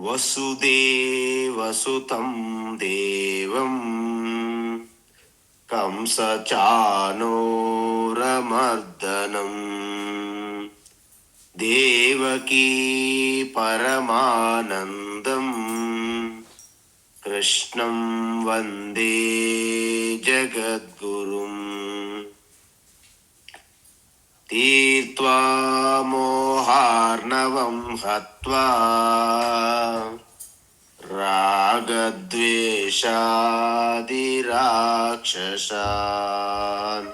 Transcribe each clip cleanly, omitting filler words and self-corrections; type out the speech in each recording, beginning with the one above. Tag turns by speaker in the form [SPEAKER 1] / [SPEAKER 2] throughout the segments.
[SPEAKER 1] వసుదేవసుతం దేవం కంసచానూరమర్దనం దేవకీ పరమానందం కృష్ణం వందే జగద్గురుం తీర్త్వా మోహార్ణవం హత్వా రాగద్వేషాదిరాక్షసాన్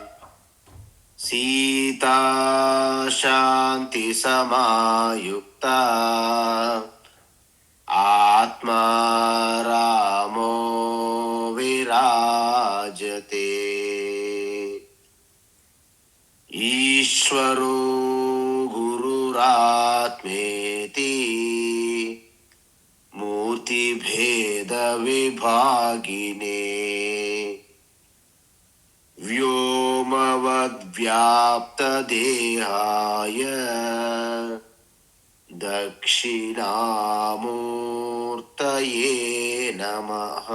[SPEAKER 1] సీతా శాంతి సమాయుక్తా ఆత్మా రామో విరాజతే ఈశ్వరో గురురాత్మేతి మూర్తిభేద విభాగినే వ్యోమవద్వ్యాప్తదేహాయ దక్షిణామూర్తయే నమః.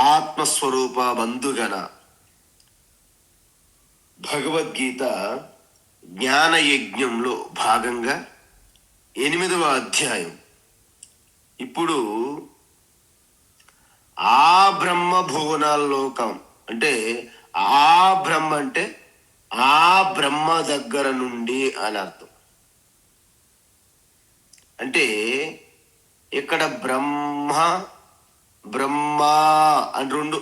[SPEAKER 1] ఆత్మస్వరూప బంధుగణ భగవద్గీత జ్ఞాన యజ్ఞంలో భాగంగా 8వ అధ్యాయం. ఇప్పుడు ఆ బ్రహ్మ భువనాల్లోకం అంటే ఆ బ్రహ్మ అంటే ఆ బ్రహ్మ దగ్గర నుండి అని అర్థం. అంటే ఇక్కడ బ్రహ్మ బ్రహ్మ అని 2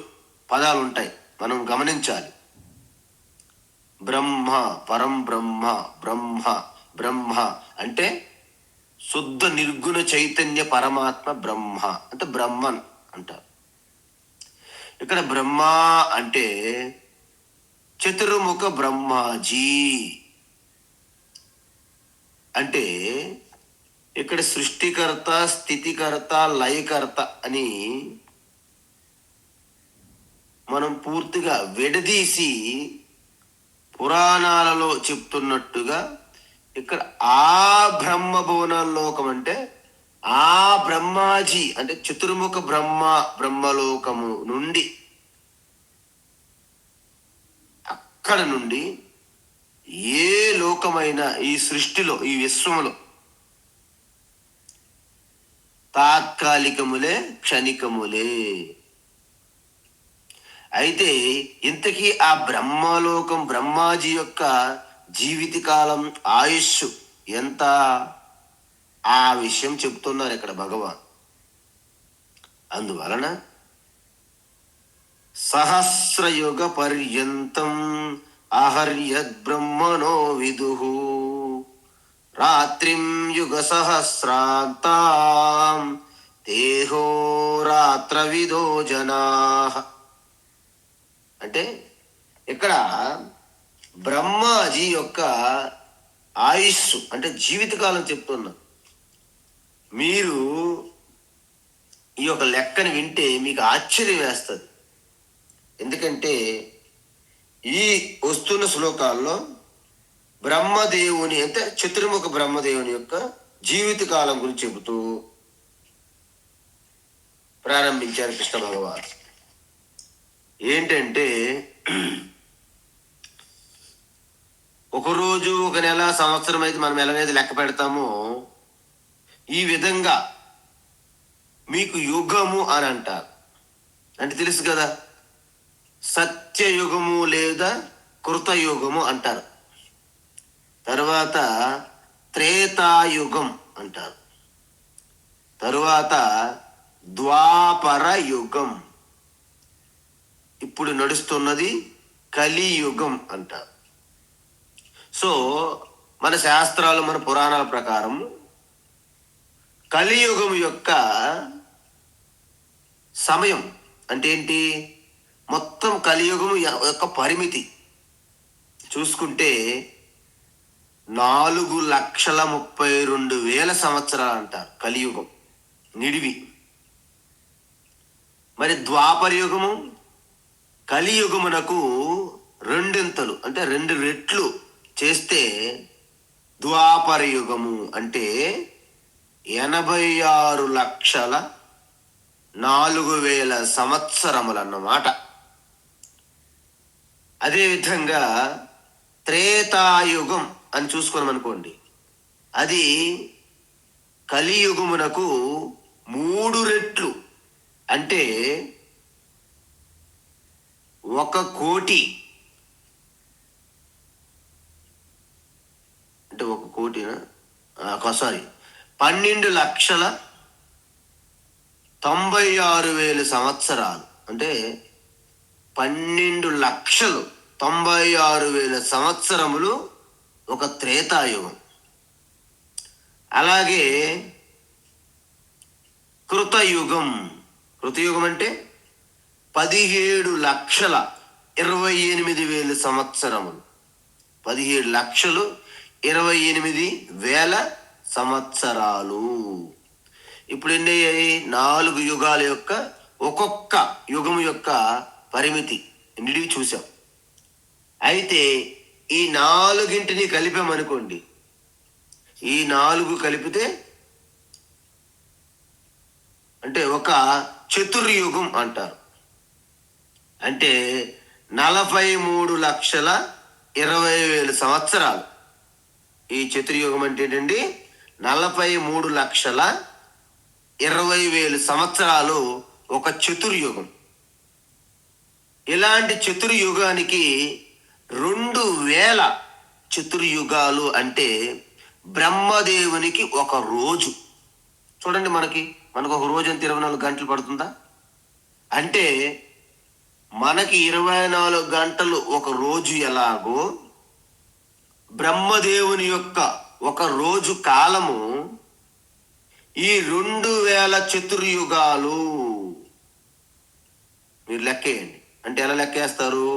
[SPEAKER 1] పదాలు ఉంటాయి, మనం గమనించాలి. బ్రహ్మ పరం బ్రహ్మ, బ్రహ్మ బ్రహ్మ అంటే శుద్ధ నిర్గుణ చైతన్య పరమాత్మ బ్రహ్మ అంటే బ్రహ్మన్ అంటారు. ఇక్కడ బ్రహ్మ అంటే చతుర్ముఖ బ్రహ్మాజీ అంటే ఇక్కడ సృష్టికర్త స్థితికర్త లయకర్త అని మనం పూర్తిగా విడదీసి పురాణాలలో చెప్తున్నట్టుగా ఇక్కడ ఆ బ్రహ్మ భువనలోకం అంటే ఆ బ్రహ్మాజీ అంటే చతుర్ముఖ బ్రహ్మలోకము నుండి అక్కడ నుండి ఏ లోకమైన ఈ సృష్టిలో ఈ విశ్వములో తాత్కాలికములే క్షణికములే. అయితే ఇంతకీ ఆ బ్రహ్మలోకం బ్రహ్మాజీ యొక్క జీవితకాలం ఆయుష్ ఎంత, ఆ విషయం చెప్తున్నారు ఇక్కడ భగవాన్. అందువలన సహస్రయుగ పర్యంతం అహర్యద్ బ్రహ్మణో విదుః రాత్రిం యుగ సహస్రాంతాం దేహో రాత్రవిదో జనాః. అంటే ఇక్కడ బ్రహ్మాజీ యొక్క ఆయుష్ అంటే జీవితకాలం చెప్తున్నా. మీరు ఈ యొక్క లెక్కను వింటే మీకు ఆశ్చర్యం వేస్తుంది. ఎందుకంటే ఈ వస్తున్న శ్లోకాల్లో బ్రహ్మదేవుని అంటే చతుర్ముఖ బ్రహ్మదేవుని యొక్క జీవితకాలం గురించి చెబుతూ ప్రారంభించారు కృష్ణ భగవాన్. ఏంటంటే ఒకరోజు, ఒక నెల, సంవత్సరం అయితే మనం ఎలాగైతే లెక్క పెడతామో ఈ విధంగా మీకు యుగము అని అంటారు. అంటే తెలుసు కదా, సత్యయుగము లేదా కృతయుగము అంటారు. తరువాత త్రేతాయుగం అంటారు. తరువాత ద్వాపర యుగం, ఇప్పుడు నడుస్తున్నది కలియుగం అంటారు. సో మన శాస్త్రాలు మన పురాణాల ప్రకారం కలియుగం యొక్క సమయం అంటే ఏంటి, మొత్తం కలియుగం యొక్క పరిమితి చూసుకుంటే 4,32,000 సంవత్సరాలు అంటారు కలియుగం నిడివి. మరి ద్వాపర యుగము కలియుగమునకు రెండింతలు అంటే 2 రెట్లు చేస్తే ద్వాపర యుగము అంటే 86,04,000 సంవత్సరములు అన్నమాట. అదేవిధంగా త్రేతాయుగం అని చూసుకున్నాం అనుకోండి, అది కలియుగమునకు 3 రెట్లు అంటే 1,00,00,000 అంటే 1,00,00,000 సారీ 12,96,000 సంవత్సరాలు అంటే 12,96,000 సంవత్సరములు ఒక త్రేతాయుగం. అలాగే కృతయుగం అంటే 17,28,000 సంవత్సరములు. 17,28,000 సంవత్సరాలు. ఇప్పుడు ఎన్ని అయ్యాయి? 4 యుగాల యొక్క ఒక్కొక్క యుగం యొక్క పరిమితి ఎన్నిటివి చూసాం. అయితే ఈ 4గింటిని కలిపామనుకోండి, ఈ 4 కలిపితే అంటే ఒక చతుర్యుగం అంటారు. అంటే 43,20,000 సంవత్సరాలు. ఈ చతుర్యుగం అంటే ఏంటండి? 43,20,000 సంవత్సరాలు ఒక చతుర్యుగం. ఇలాంటి చతుర్యుగానికి 2,000 చతుర్యుగాలు అంటే బ్రహ్మదేవునికి ఒక రోజు. చూడండి, మనకు ఒక రోజు అంత 24 గంటలు పడుతుందా? అంటే మనకి 24 గంటలు ఒక రోజు ఎలాగో బ్రహ్మదేవుని యొక్క ఒక రోజు కాలము ఈ 2,000 చతుర్యుగాలు. మీరు లెక్కేయండి. అంటే ఎలా లెక్కేస్తారు?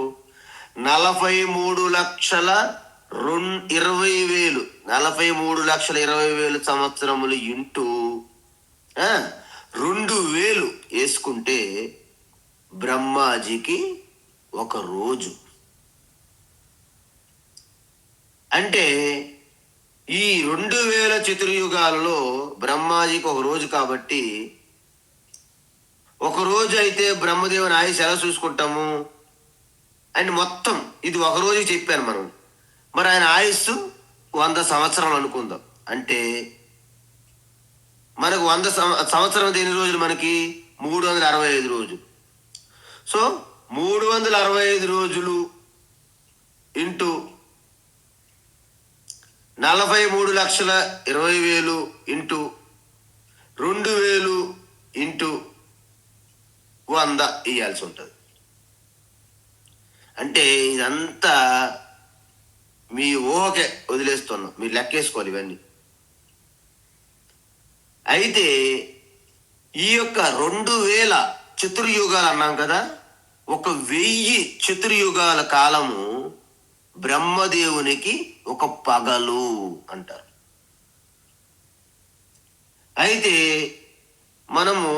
[SPEAKER 1] 43,20,000 43,20,000 సంవత్సరములు ఇంటూ 2,000 వేసుకుంటే బ్రహ్మాజీకి ఒక రోజు. అంటే ఈ 2,000 చతుర్యుగాలలో బ్రహ్మాజీకి ఒక రోజు. కాబట్టి ఒక రోజు అయితే బ్రహ్మదేవుని ఆయుష్ ఎలా చూసుకుంటాము? అండ్ మొత్తం ఇది ఒక రోజు చెప్పాను మనం. మరి ఆయన ఆయుస్సు 100 సంవత్సరాలు అనుకుందాం. అంటే మనకు 100 సంవత్సరం ఎన్ని రోజులు? మనకి 365 రోజులు. సో 365 రోజులు ఇంటూ 43,20,000 ఇంటూ 2,000 ఇంటూ 100 ఇవ్వాల్సి ఉంటుంది. అంటే ఇదంతా మీ ఊహకే వదిలేస్తున్నాం, మీరు లెక్కేసుకోవాలి ఇవన్నీ. అయితే ఈ యొక్క 2,000 చతుర్యుగాలు అన్నాం కదా, 1,000 చతుర్యుగాల కాలము బ్రహ్మదేవునికి ఒక పగలు అంటారు. అయితే మనము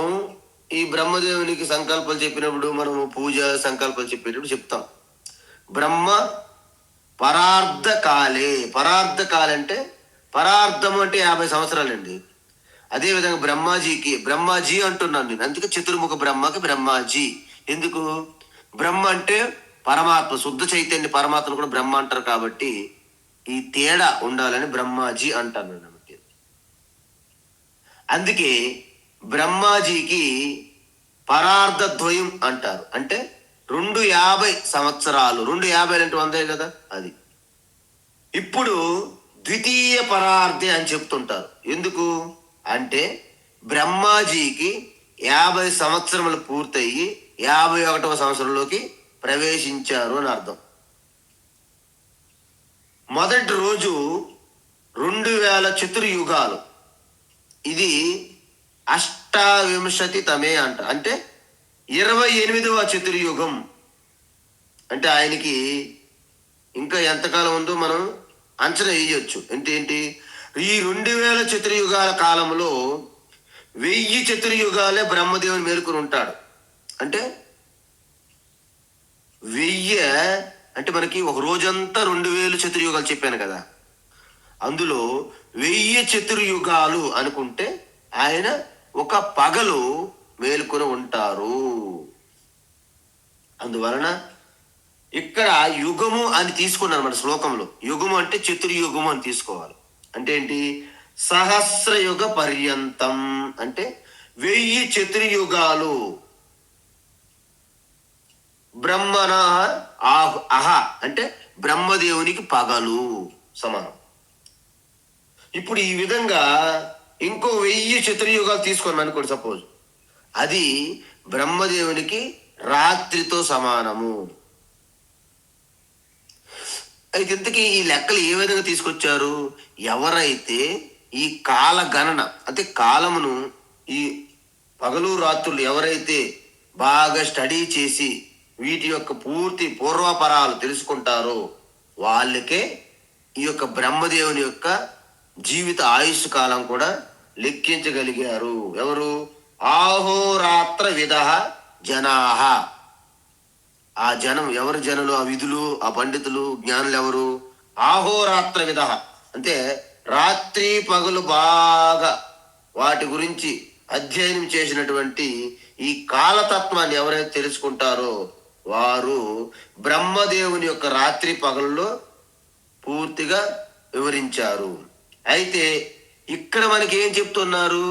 [SPEAKER 1] ఈ బ్రహ్మదేవునికి సంకల్పాలు చెప్పినప్పుడు, మనము పూజ సంకల్పాలు చెప్పేటప్పుడు చెప్తాం బ్రహ్మ పరార్థ కాలే. అంటే పరార్థం అంటే 50 సంవత్సరాలండి. అదేవిధంగా బ్రహ్మాజీ అంటున్నాను నేను. అందుకే చతుర్ముఖ బ్రహ్మకి బ్రహ్మాజీ. ఎందుకు? బ్రహ్మ అంటే పరమాత్మ, శుద్ధ చైతన్య పరమాత్మను కూడా బ్రహ్మ అంటారు. కాబట్టి ఈ తేడా ఉండాలని బ్రహ్మాజీ అంటాను నమ్మకి. అందుకే బ్రహ్మాజీకి పరార్థ ద్వయం అంటారు. అంటే 250 సంవత్సరాలు. 250 అంటే 100 కదా, అది. ఇప్పుడు ద్వితీయ పరార్థే అని చెప్తుంటారు. ఎందుకు అంటే బ్రహ్మాజీకి 50 సంవత్సరములు పూర్తయి 51వ సంవత్సరంలోకి ప్రవేశించారు అని అర్థం. మొదటి రోజు 2,000 చతుర్యుగాలు. ఇది 28 అంట. అంటే 28వ చతుర్యుగం. అంటే ఆయనకి ఇంకా ఎంతకాలం ఉందో మనం అంచనా వేయొచ్చు. ఏంటి ఈ 2,000 చతుర్యుగాల కాలంలో 1000 చతుర్యుగాలే బ్రహ్మదేవుని మేలుకొని ఉంటాడు. అంటే 1000 అంటే మనకి ఒక రోజంతా 2000 చతుర్యుగాలు చెప్పాను కదా, అందులో 1000 చతుర్యుగాలు అనుకుంటే ఆయన ఒక పగలు మేలుకొని ఉంటారు. అందువలన ఇక్కడ యుగము అని తీసుకున్నాను మన శ్లోకంలో. యుగము అంటే చతుర్యుగము అని తీసుకోవాలి. అంటే ఏంటి? సహస్రయుగ పర్యంతం అంటే 1000 చతుర్యుగాలు. బ్రహ్మణ అహ అంటే బ్రహ్మదేవునికి పగలు సమానం. ఇప్పుడు ఈ విధంగా ఇంకో 1000 చతుర్యుగాలు తీసుకున్నాం అనుకోండి సపోజ్, అది బ్రహ్మదేవునికి రాత్రితో సమానము. అయితే ఇంతకీ ఈ లెక్కలు ఏ విధంగా తీసుకొచ్చారు? ఎవరైతే ఈ కాల గణన అంటే కాలమును, ఈ పగలు రాత్రులు ఎవరైతే బాగా స్టడీ చేసి వీటి యొక్క పూర్తి పూర్వపరాలు తెలుసుకుంటారో వాళ్ళకే ఈ యొక్క బ్రహ్మదేవుని యొక్క జీవిత ఆయుష్ కాలం కూడా లెక్కించగలిగారు. ఎవరు? ఆహోరాత్ర విధ జనాహ. ఆ జనం ఎవరు? జనులు, ఆ విధులు, ఆ పండితులు, జ్ఞానులు ఎవరు? ఆహోరాత్ర విధ అంటే రాత్రి పగలు బాగా వాటి గురించి అధ్యయనం చేసినటువంటి ఈ కాలతత్వాన్ని ఎవరైతే తెలుసుకుంటారో వారు బ్రహ్మదేవుని యొక్క రాత్రి పగలలో పూర్తిగా వివరించారు. అయితే ఇక్కడ మనకి ఏం చెప్తున్నారు?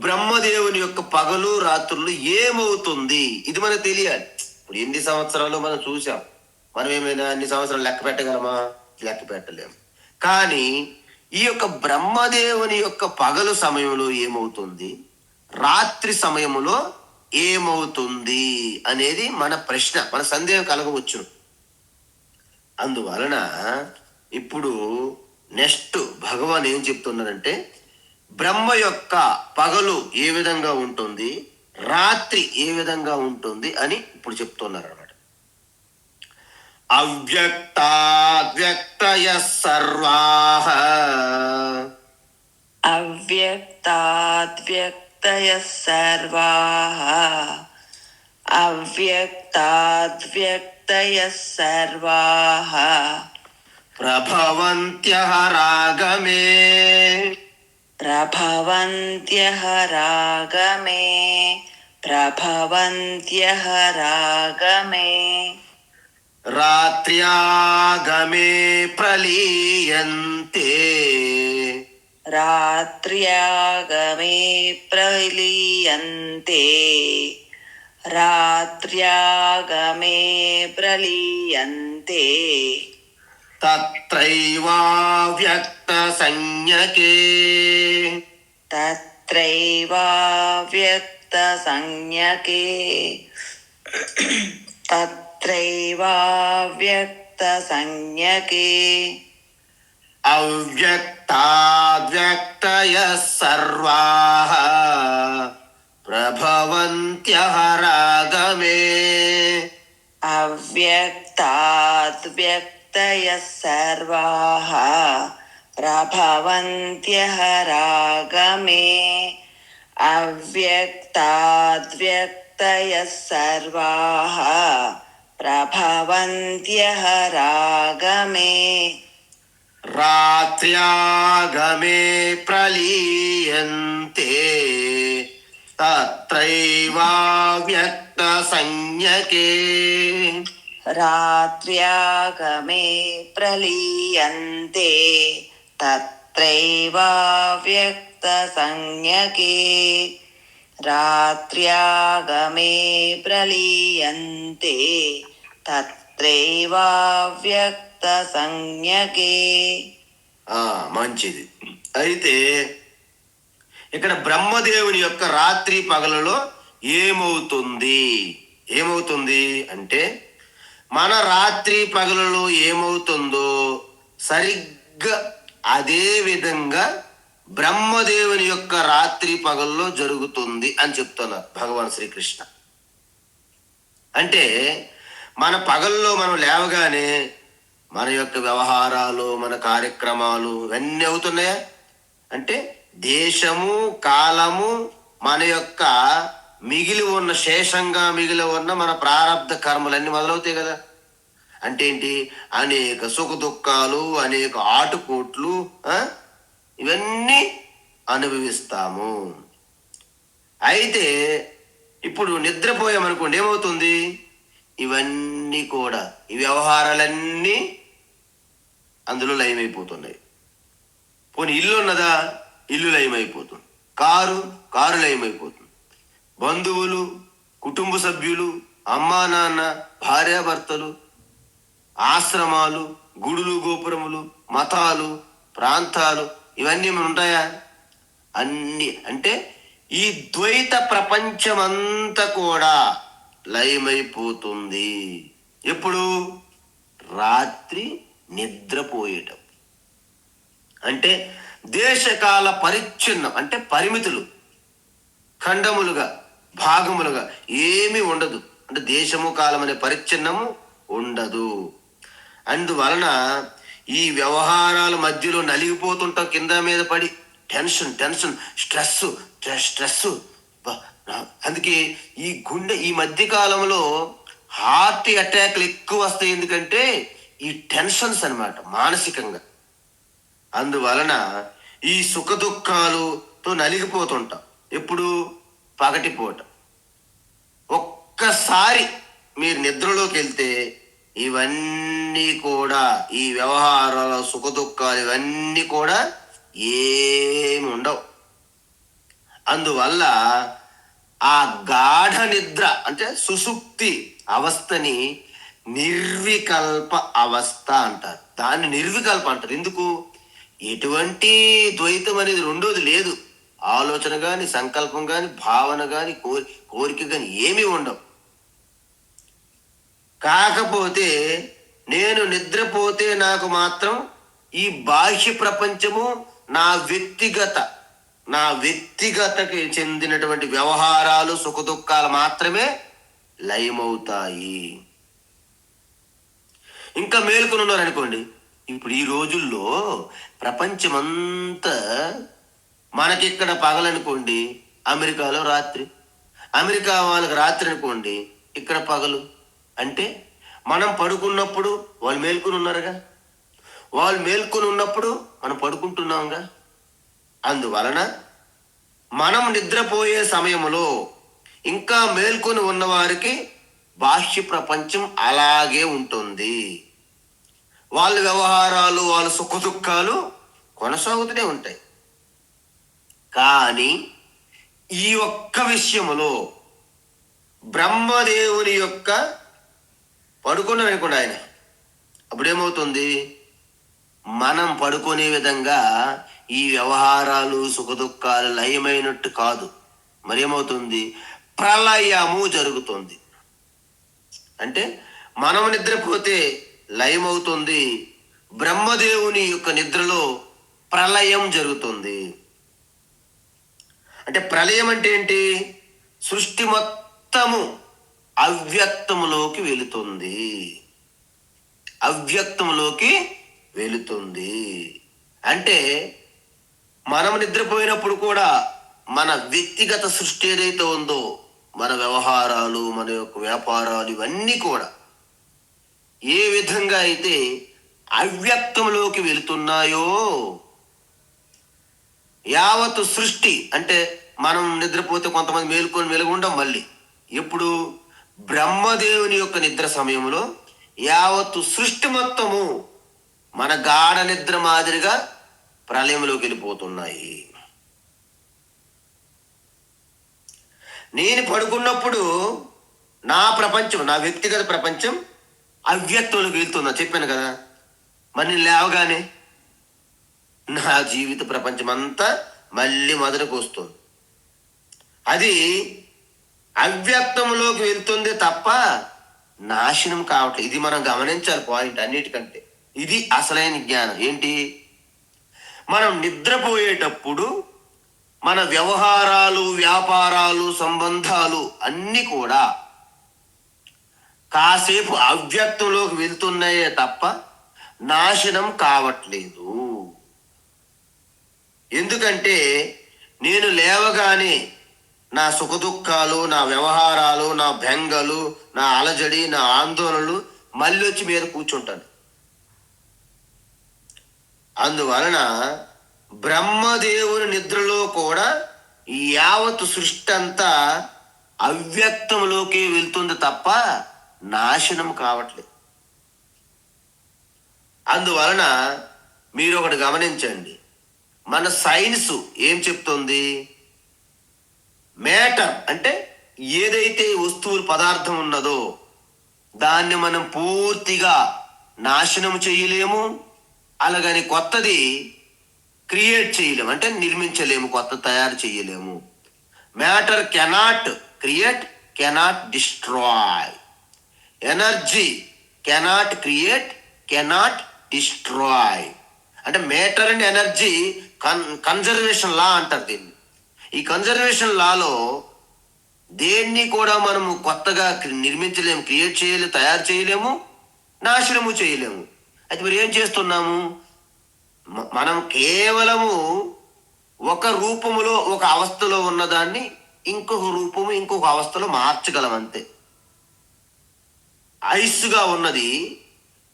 [SPEAKER 1] బ్రహ్మదేవుని యొక్క పగలు రాత్రులు ఏమవుతుంది ఇది మనకు తెలియాలి. ఇప్పుడు ఎన్ని సంవత్సరాలు మనం చూసాం, మనం ఏమైనా అన్ని సంవత్సరాలు లెక్క పెట్టగలమా? లెక్క పెట్టలేము. కానీ ఈ యొక్క బ్రహ్మదేవుని యొక్క పగలు సమయంలో ఏమవుతుంది, రాత్రి సమయంలో ఏమవుతుంది అనేది మన ప్రశ్న, మన సందేహం కలగవచ్చు. అందువలన ఇప్పుడు నెక్స్ట్ భగవాన్ ఏం చెప్తున్నారంటే బ్రహ్మ యొక్క పగలు ఏ విధంగా ఉంటుంది, రాత్రి ఏ విధంగా ఉంటుంది అని ఇప్పుడు చెప్తున్నారు అన్నమాట. అవ్యక్తాద్వ్యక్తయ సర్వాః
[SPEAKER 2] అవ్యక్తాద్వ్యక్తయ సర్వాః అవ్యక్తాద్వ్యక్తయ సర్వాః
[SPEAKER 1] ప్రభవంత్యః రాగమే
[SPEAKER 2] ప్రభవంత్యః రాగమే ప్రభవంత్యః రాగమే
[SPEAKER 1] రాత్ర్యాగమే ప్రలీయంతే
[SPEAKER 2] రాత్ర్యాగమే ప్రలీయంతే రాత్ర్యాగమే ప్రలీయంతే
[SPEAKER 1] తత్రైవావ్యక్త సంజ్ఞకే
[SPEAKER 2] తత్రైవావ్యక్త సంజ్ఞకే తత్రైవావ్యక్త సంజ్ఞకే
[SPEAKER 1] అవ్యక్తాద్వ్యక్తయః సర్వాః ప్రభవంత్యః రాగమే
[SPEAKER 2] అవ్యక్తాద్వ్యక్తయః సర్వాః ప్రభవంత్యః రాగమే అవ్యక్తాద్వ్యక్తయః సర్వాః ప్రభవంత్యః రాగమే
[SPEAKER 1] రాత్ర్యాగమే ప్రలీయంతే తత్రైవావ్యక్త సంజ్ఞకే
[SPEAKER 2] రాత్ర్యాగమే ప్రలీయంతే తత్రైవావ్యక్త సంజ్ఞకే రాత్ర్యాగమే ప్రలీయంతే తత్రైవావ్యక్త సంజ్ఞకే.
[SPEAKER 1] మంచిది. అయితే ఇక్కడ బ్రహ్మదేవుని యొక్క రాత్రి పగలలో ఏమవుతుంది అంటే మన రాత్రి పగలలో ఏమవుతుందో సరిగ్గా అదే విధంగా బ్రహ్మదేవుని యొక్క రాత్రి పగల్లో జరుగుతుంది అని చెప్తున్నారు భగవాన్ శ్రీకృష్ణ. అంటే మన పగల్లో మనం లేవగానే మన యొక్క వ్యవహారాలు, మన కార్యక్రమాలు ఇవన్నీ అవుతున్నాయా అంటే దేశము, కాలము, మన యొక్క శేషంగా మిగిలి ఉన్న మన ప్రారంధ కర్మలన్నీ మొదలవుతాయి కదా. అంటే ఏంటి? అనేక సుఖ దుఃఖాలు, అనేక ఆటుపోట్లు, ఆ, ఇవన్నీ అనుభవిస్తాము. అయితే ఇప్పుడు నిద్రపోయామనుకోండి, ఏమవుతుంది? ఇవన్నీ కూడా, ఈ వ్యవహారాలన్నీ అందులో లయమైపోతున్నాయి. పోనీ ఇల్లు ఉన్నదా? ఇల్లు లయమైపోతుంది. కారు లయమైపోతుంది. బంధువులు, కుటుంబ సభ్యులు, అమ్మా నాన్న, భార్యాభర్తలు, ఆశ్రమాలు, గుడులు, గోపురములు, మతాలు, ప్రాంతాలు, ఇవన్నీ ఏమైనా ఉంటాయా? అన్ని అంటే ఈ ద్వైత ప్రపంచమంతా కూడా లయమైపోతుంది. ఎప్పుడు? రాత్రి నిద్రపోయేటప్పుడు. అంటే దేశకాల పరిచ్ఛిన్నం, అంటే పరిమితులు, ఖండములుగా, భాగములుగా ఏమీ ఉండదు. అంటే దేశము కాలం అనే పరిచ్ఛిన్నము ఉండదు. అందువలన ఈ వ్యవహారాల మధ్యలో నలిగిపోతుంటాం, కింద మీద పడి టెన్షన్, స్ట్రెస్. అందుకే ఈ మధ్య కాలంలో హార్ట్ అటాక్లు ఎక్కువ వస్తాయి. ఎందుకంటే ఈ టెన్షన్స్ అన్నమాట, మానసికంగా. అందువలన ఈ సుఖ దుఃఖాలతో నలిగిపోతుంటాం. ఎప్పుడు? పగటిపూట. ఒక్కసారి మీరు నిద్రలోకి వెళ్తే ఇవన్నీ కూడా, ఈ వ్యవహారాల సుఖ దుఃఖాలు ఇవన్నీ కూడా ఏమి ఉండవు. అందువల్ల ఆ గాఢ నిద్ర అంటే సుషుప్తి అవస్థని నిర్వికల్ప అవస్థ అంటారు. దాన్ని నిర్వికల్ప అంటారు. ఎందుకు? ఎటువంటి ద్వైతం అనేది రెండోది లేదు. ఆలోచన కానీ, సంకల్పం కానీ, భావన కానీ, కోరిక కానీ ఏమీ ఉండవు. కాకపోతే నేను నిద్రపోతే నాకు మాత్రం ఈ బాహ్య ప్రపంచము నా వ్యక్తిగతకి చెందినటువంటి వ్యవహారాలు, సుఖ దుఃఖాలు మాత్రమే లయమవుతాయి. ఇంకా మేలుకొని ఉన్నారనుకోండి. ఇప్పుడు ఈ రోజుల్లో ప్రపంచమంతా, మనకిక్కడ పగలనుకోండి, అమెరికాలో రాత్రి. అమెరికా వాళ్ళకి రాత్రి అనుకోండి, ఇక్కడ పగలు. అంటే మనం పడుకున్నప్పుడు వాళ్ళు మేల్కొని ఉన్నారుగా, వాళ్ళు మేల్కొని ఉన్నప్పుడు మనం పడుకుంటున్నాంగా. అందువలన మనం నిద్రపోయే సమయంలో ఇంకా మేల్కొని ఉన్నవారికి బాహ్య ప్రపంచం అలాగే ఉంటుంది. వాళ్ళ వ్యవహారాలు, వాళ్ళ సుఖ దుఃఖాలు కొనసాగుతూనే ఉంటాయి. కానీ ఈ ఒక్క విషయంలో బ్రహ్మదేవుని యొక్క పడుకున్నాం అనుకోండి ఆయన, అప్పుడేమవుతుంది? మనం పడుకునే విధంగా ఈ వ్యవహారాలు, సుఖ దుఃఖాలు లయమైనట్టు కాదు. మరేమవుతుంది? ప్రళయము జరుగుతుంది. అంటే మనం నిద్రపోతే లయమవుతుంది, బ్రహ్మదేవుని యొక్క నిద్రలో ప్రళయం జరుగుతుంది. అంటే ప్రళయం అంటే ఏంటి? సృష్టి మొత్తము అవ్యక్తములోకి వెళుతుంది. అంటే మనం నిద్రపోయినప్పుడు కూడా మన వ్యక్తిగత సృష్టి ఏదైతే ఉందో, మన వ్యవహారాలు, మన యొక్క వ్యాపారాలు, ఇవన్నీ కూడా ఏ విధంగా అయితే అవ్యక్తంలోకి వెళుతున్నాయో, యావత్తు సృష్టి అంటే మనం నిద్రపోతే కొంతమంది మెలుగుండం. మళ్ళీ ఎప్పుడు? బ్రహ్మదేవుని యొక్క నిద్ర సమయంలో యావత్తు సృష్టి మొత్తము మన గాఢ నిద్ర మాదిరిగా ప్రళయంలోకి వెళ్ళిపోతున్నాయి. నేను పడుకున్నప్పుడు నా ప్రపంచం, నా వ్యక్తిగత ప్రపంచం అవ్యక్తంలోకి వెళ్తుందా చెప్పాను కదా. మరి నేను లేవగానే నా జీవిత ప్రపంచం అంతా మళ్ళీ మొదటికి వస్తుంది. అది అవ్యక్తంలోకి వెళ్తుంది తప్ప నాశనం కావట్లేదు. ఇది మనం గమనించాలి పాయింట్ అన్నిటికంటే. ఇది అసలైన జ్ఞానం. ఏంటి? మనం నిద్రపోయేటప్పుడు మన వ్యవహారాలు, వ్యాపారాలు, సంబంధాలు అన్నీ కూడా కాసేపు అవ్యక్తంలోకి వెళ్తున్నాయే తప్ప నాశనం కావట్లేదు. ఎందుకంటే నేను లేవగానే నా సుఖదుఖాలు, నా వ్యవహారాలు, నా బెంగలు, నా అలజడి, నా ఆందోళనలు మళ్ళీ వచ్చి మీద కూర్చుంటాను. అందువలన బ్రహ్మదేవుని నిద్రలో కూడా ఈ యావత్ సృష్టి అంతా అవ్యక్తంలోకి వెళ్తుంది తప్ప నాశనం కావట్లేదు. అందువలన మీరు ఒకటి గమనించండి, మన సైన్స్ ఏం చెప్తుంది? మ్యాటర్ అంటే ఏదైతే వస్తువులు పదార్థం ఉన్నదో దాన్ని మనం పూర్తిగా నాశనం చేయలేము, అలాగని కొత్తది క్రియేట్ చేయలేము, అంటే నిర్మించలేము, కొత్త తయారు చేయలేము. Matter cannot create, cannot destroy. Energy cannot create, cannot destroy. అంటే మ్యాటర్ అండ్ ఎనర్జీ కన్జర్వేషన్ లా అంటారు దీన్ని. ఈ కన్జర్వేషన్ లాలో దేన్ని కూడా మనము కొత్తగా నిర్మించలేము, క్రియేట్ చేయలేము, తయారు చేయలేము, నాశనము చేయలేము. అయితే మరి ఏం చేస్తున్నాము? మనం కేవలము ఒక రూపములో, ఒక అవస్థలో ఉన్నదాన్ని ఇంకొక రూపము, ఇంకొక అవస్థలో మార్చగలం అంతే. ఐస్గా ఉన్నది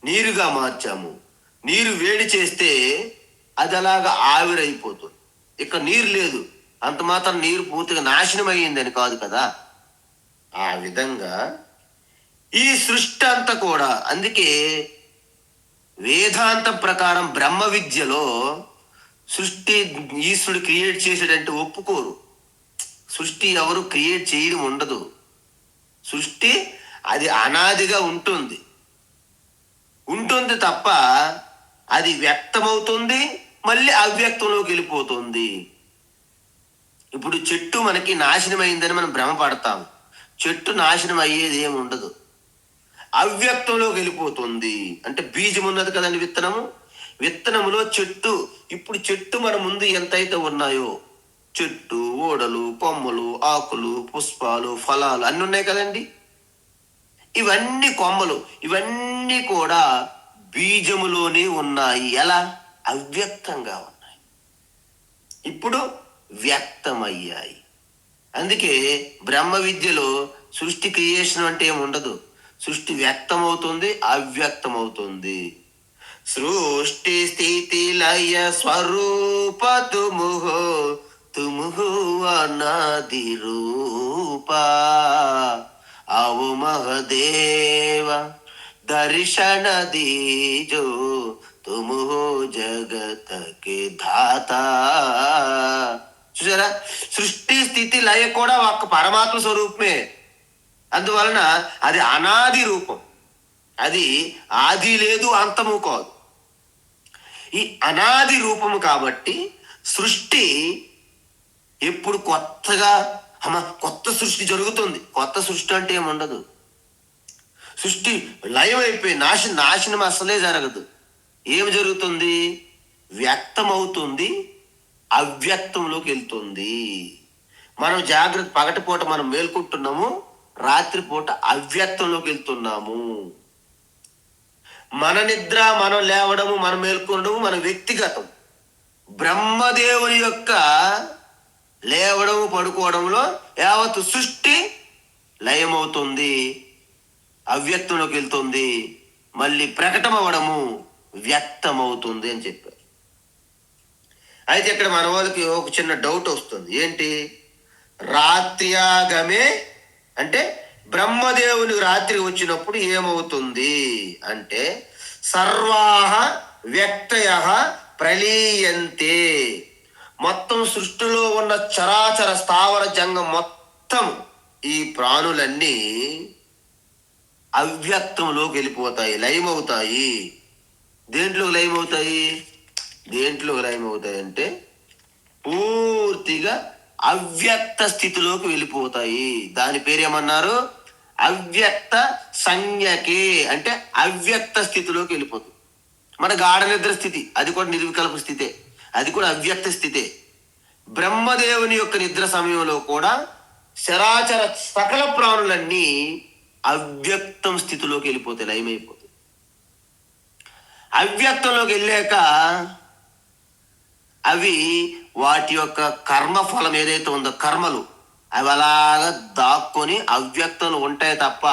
[SPEAKER 1] నీరుగా మార్చాము. నీరు వేడి చేస్తే అది అలాగా ఆవిరైపోతుంది. ఇక నీరు లేదు, అంత మాత్రం నీరు పూర్తిగా నాశనం అయ్యిందని కాదు కదా. ఆ విధంగా ఈ సృష్టి అంతా కూడా, అందుకే వేదాంతం ప్రకారం బ్రహ్మ విద్యలో సృష్టి ఈశ్వరుడు క్రియేట్ చేసాడంటే ఒప్పుకోరు. సృష్టి ఎవరు క్రియేట్ చేయడం ఉండదు. సృష్టి అది అనాదిగా ఉంటుంది తప్ప అది వ్యక్తమవుతుంది, మళ్ళీ అవ్యక్తంలోకి వెళ్ళిపోతుంది. ఇప్పుడు చెట్టు మనకి నాశనం అయిందని మనం భ్రమపడతాం. చెట్టు నాశనం అయ్యేది ఏమి ఉండదు, అవ్యక్తంలోకి వెళ్ళిపోతుంది. అంటే బీజం ఉన్నది కదండి, విత్తనము. విత్తనములో చెట్టు, ఇప్పుడు చెట్టు మన ముందు ఎంతైతే ఉన్నాయో, చెట్టు, ఓడలు, కొమ్మలు, ఆకులు, పుష్పాలు, ఫలాలు అన్నీ ఉన్నాయి కదండి. ఇవన్నీ కొమ్మలు, ఇవన్నీ కూడా బీజములోనే ఉన్నాయి. ఎలా? అవ్యక్తంగా ఉన్నాయి, ఇప్పుడు వ్యక్తమయ్యాయి. అందుకే బ్రహ్మ విద్యలో సృష్టి క్రియేషన్ అంటే ఏమి ఉండదు. సృష్టి వ్యక్తమవుతుంది, అవ్యక్తమవుతుంది. సృష్టి స్థితి లయ స్వరూప తుముహు అనాది రూప అవు మహదేవ దర్శన దీజో తుముహో జగతకి ధాత. చూసారా, సృష్టి స్థితి లయ కూడా ఒక్క పరమాత్మ స్వరూపమే. అందువలన అది అనాది రూపం, అది ఆది లేదు, అంతము కాదు. ఈ అనాది రూపము కాబట్టి సృష్టి ఎప్పుడు కొత్తగా కొత్త సృష్టి జరుగుతుంది. కొత్త సృష్టి అంటే ఏముండదు. సృష్టి లయం అయిపోయి నాశనం అసలే జరగదు. ఏమి జరుగుతుంది? వ్యక్తమవుతుంది, అవ్యక్తంలోకి వెళ్తుంది. మనం జాగ్రత్త, పగటిపూట మనం మేల్కుంటున్నాము, రాత్రిపూట అవ్యక్తంలోకి వెళ్తున్నాము. మన నిద్ర, మనం లేవడము, మనం మేల్కొనడము మన వ్యక్తిగతం. బ్రహ్మదేవుని యొక్క లేవడము, పడుకోవడంలో యావత్ సృష్టి లయమవుతుంది, అవ్యక్తంలోకి వెళ్తుంది, మళ్ళీ ప్రకటమవడము వ్యక్తమవుతుంది అని చెప్పారు. అయితే ఇక్కడ మన వాళ్ళకి ఒక చిన్న డౌట్ వస్తుంది. ఏంటి? రాత్ర్యాగమే అంటే బ్రహ్మదేవుని రాత్రి వచ్చినప్పుడు ఏమవుతుంది అంటే, సర్వాహ వ్యక్తయ ప్రలీయంతే. మొత్తం సృష్టిలో ఉన్న చరాచర స్థావర జంగం మొత్తం, ఈ ప్రాణులన్నీ అవ్యక్తంలోకి వెళ్ళిపోతాయి, లయమవుతాయి. దేంట్లోకి లయమవుతాయి? దేంట్లోకి లయమవుతాయి అంటే పూర్తిగా అవ్యక్త స్థితిలోకి వెళ్ళిపోతాయి. దాని పేరు ఏమన్నారు? అవ్యక్త సంజ్ఞకే, అంటే అవ్యక్త స్థితిలోకి వెళ్ళిపోతుంది. మన గాఢ నిద్ర స్థితి, అది కూడా నిర్వికల్ప స్థితే, అది కూడా అవ్యక్త స్థితే. బ్రహ్మదేవుని యొక్క నిద్ర సమయంలో కూడా చరాచర సకల ప్రాణులన్నీ అవ్యక్తం స్థితిలోకి వెళ్ళిపోతాయి, లయమైపోతాయి. అవ్యక్తంలోకి వెళ్ళాక అవి వాటి యొక్క కర్మ ఫలం ఏదైతే ఉందో, కర్మలు, అవి అలాగా దాక్కొని అవ్యక్తలు ఉంటాయి తప్ప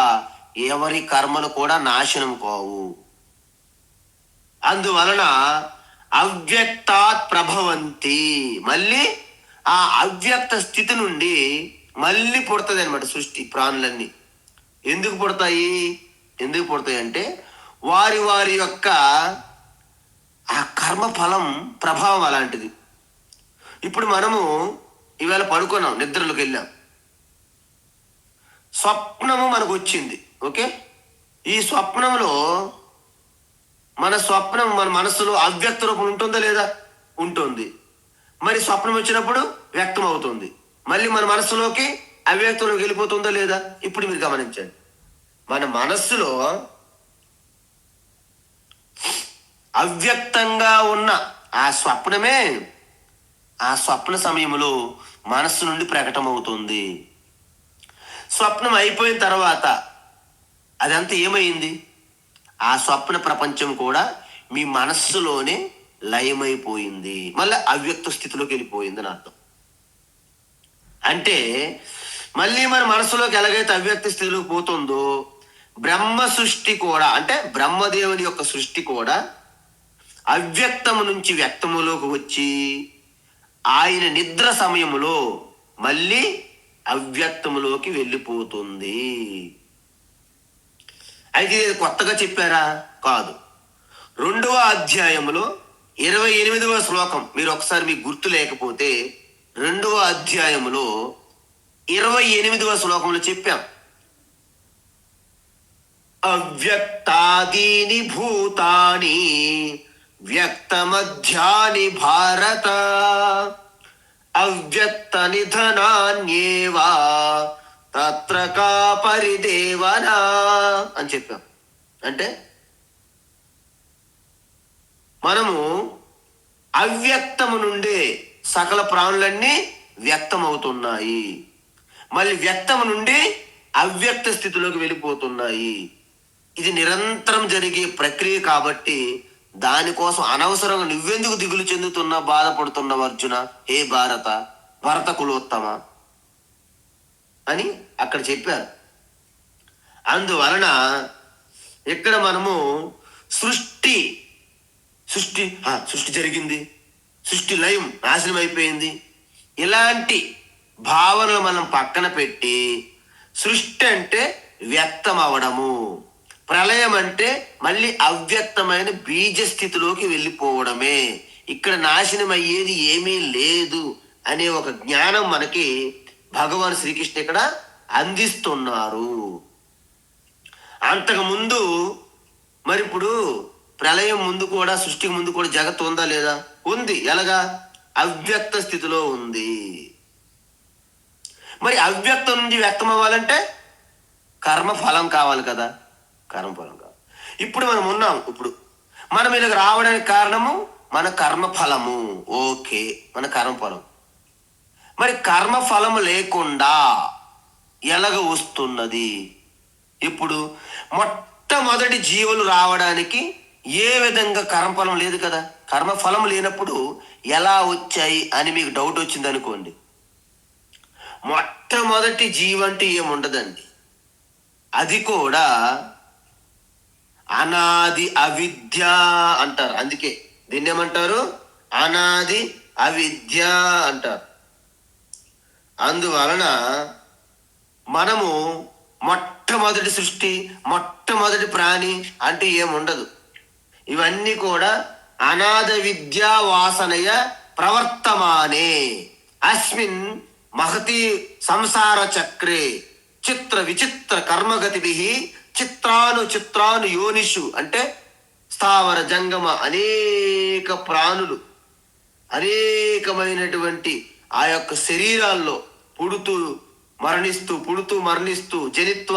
[SPEAKER 1] ఎవరి కర్మలు కూడా నాశనం కావు. అందువలన అవ్యక్తాత్ ప్రభవంతి, మళ్ళీ ఆ అవ్యక్త స్థితి నుండి మళ్ళీ పుడుతుంది అనమాట సృష్టి, ప్రాణులన్నీ. ఎందుకు పుడతాయి? ఎందుకు పుడతాయి అంటే వారి వారి యొక్క ఆ కర్మ ఫలం ప్రభావం అలాంటిది. ఇప్పుడు మనము ఇవాళ పడుకున్నాం, నిద్రలోకి వెళ్ళాం, స్వప్నము మనకు వచ్చింది. ఓకే, ఈ స్వప్నంలో మన స్వప్నం మన మనసులో అవ్యక్త రూపం ఉంటుందా లేదా? ఉంటుంది. మరి స్వప్నం వచ్చినప్పుడు వ్యక్తం అవుతుంది, మళ్ళీ మన మనస్సులోకి అవ్యక్తంలోకి వెళ్ళిపోతుందా లేదా? ఇప్పుడు మీరు గమనించండి, మన మనస్సులో అవ్యక్తంగా ఉన్న ఆ స్వప్నమే ఆ స్వప్న సమయంలో మనస్సు నుండి ప్రకటమవుతుంది. స్వప్నం అయిపోయిన తర్వాత అదంతా ఏమైంది? ఆ స్వప్న ప్రపంచం కూడా మీ మనస్సులోనే లయమైపోయింది, మళ్ళీ అవ్యక్త స్థితిలోకి వెళ్ళిపోయింది అని అర్థం. అంటే మళ్ళీ మన మనసులోకి ఎలాగైతే అవ్యక్త స్థితిలోకి పోతుందో బ్రహ్మ సృష్టి కూడా, అంటే బ్రహ్మదేవుని యొక్క సృష్టి కూడా అవ్యక్తము నుంచి వ్యక్తములోకి వచ్చి ఆయన నిద్ర సమయములో మళ్ళీ అవ్యక్తములోకి వెళ్ళిపోతుంది. అయితే ఇది కొత్తగా చెప్పారా? కాదు. 2వ అధ్యాయములో 28వ శ్లోకం మీరు ఒకసారి మీకు గుర్తు లేకపోతే 2వ అధ్యాయములో 28వ శ్లోకంలో చెప్పాం, అవ్యక్తాదీని భూతాని వ్యక్తమధ్యాని భారత అవ్యక్త నిధనాన్యేవా తత్ర కా పరిదేవనా అని చెప్పాం. అంటే మనము అవ్యక్తము నుండే సకల ప్రాణులన్నీ వ్యక్తమవుతున్నాయి, మళ్ళీ వ్యక్తము నుండి అవ్యక్త స్థితిలోకి వెళ్ళిపోతున్నాయి. ఇది నిరంతరం జరిగే ప్రక్రియ కాబట్టి దానికోసం అనవసరంగా నువ్వెందుకు దిగులు చెందుతున్నా, బాధపడుతున్నావు అర్జున, హే భారత, భరత కులోత్తమ అని అక్కడ చెప్పారు. అందువలన ఇక్కడ మనము సృష్టి జరిగింది, సృష్టి లయం నాశనం అయిపోయింది, ఇలాంటి భావనలు మనం పక్కన పెట్టి సృష్టి అంటే వ్యక్తం అవడము, ప్రళయం అంటే మళ్ళీ అవ్యక్తమైన బీజ స్థితిలోకి వెళ్ళిపోవడమే, ఇక్కడ నాశనం అయ్యేది ఏమీ లేదు అనే ఒక జ్ఞానం మనకి భగవాన్ శ్రీకృష్ణ ఇక్కడ అందిస్తున్నారు. అంతకుముందు మరి ఇప్పుడు ప్రళయం ముందు కూడా, సృష్టికి ముందు కూడా జగత్తు ఉందా లేదా? ఉంది. ఎలాగా? అవ్యక్త స్థితిలో ఉంది. మరి అవ్యక్తం నుంచి వ్యక్తం అవ్వాలంటే కర్మఫలం కావాలి కదా, కర్మఫలం కావాలి. ఇప్పుడు మనం ఉన్నాం, ఇప్పుడు మనం ఇలాగ రావడానికి కారణము మన కర్మఫలము. ఓకే, మన కర్మఫలం. మరి కర్మఫలం లేకుండా ఎలాగ వస్తున్నది? ఇప్పుడు మొట్టమొదటి జీవులు రావడానికి ఏ విధంగా కర్మఫలం లేదు కదా, కర్మఫలం లేనప్పుడు ఎలా వచ్చాయి అని మీకు డౌట్ వచ్చింది అనుకోండి, మొట్టమొదటి జీవంటే ఏముండదండి, అది కూడా అనాది అవిద్య అంటారు. అందుకే దీన్ని ఏమంటారు? అనాది అవిద్య అంటారు. అందువలన మనము మొట్టమొదటి సృష్టి, మొట్టమొదటి ప్రాణి అంటే ఏముండదు. ఇవన్నీ కూడా అనాద విద్యా వాసనయ ప్రవర్తమానే అస్మిన్ మహతి సంసార చక్రే చిత్ర విచిత్ర కర్మగతిభి చిత్రాను యోనిషు, అంటే స్థావర జంగమ అనేక ప్రాణులు అనేకమైనటువంటి ఆ యొక్క శరీరాల్లో పుడుతూ మరణిస్తూ జనిత్వ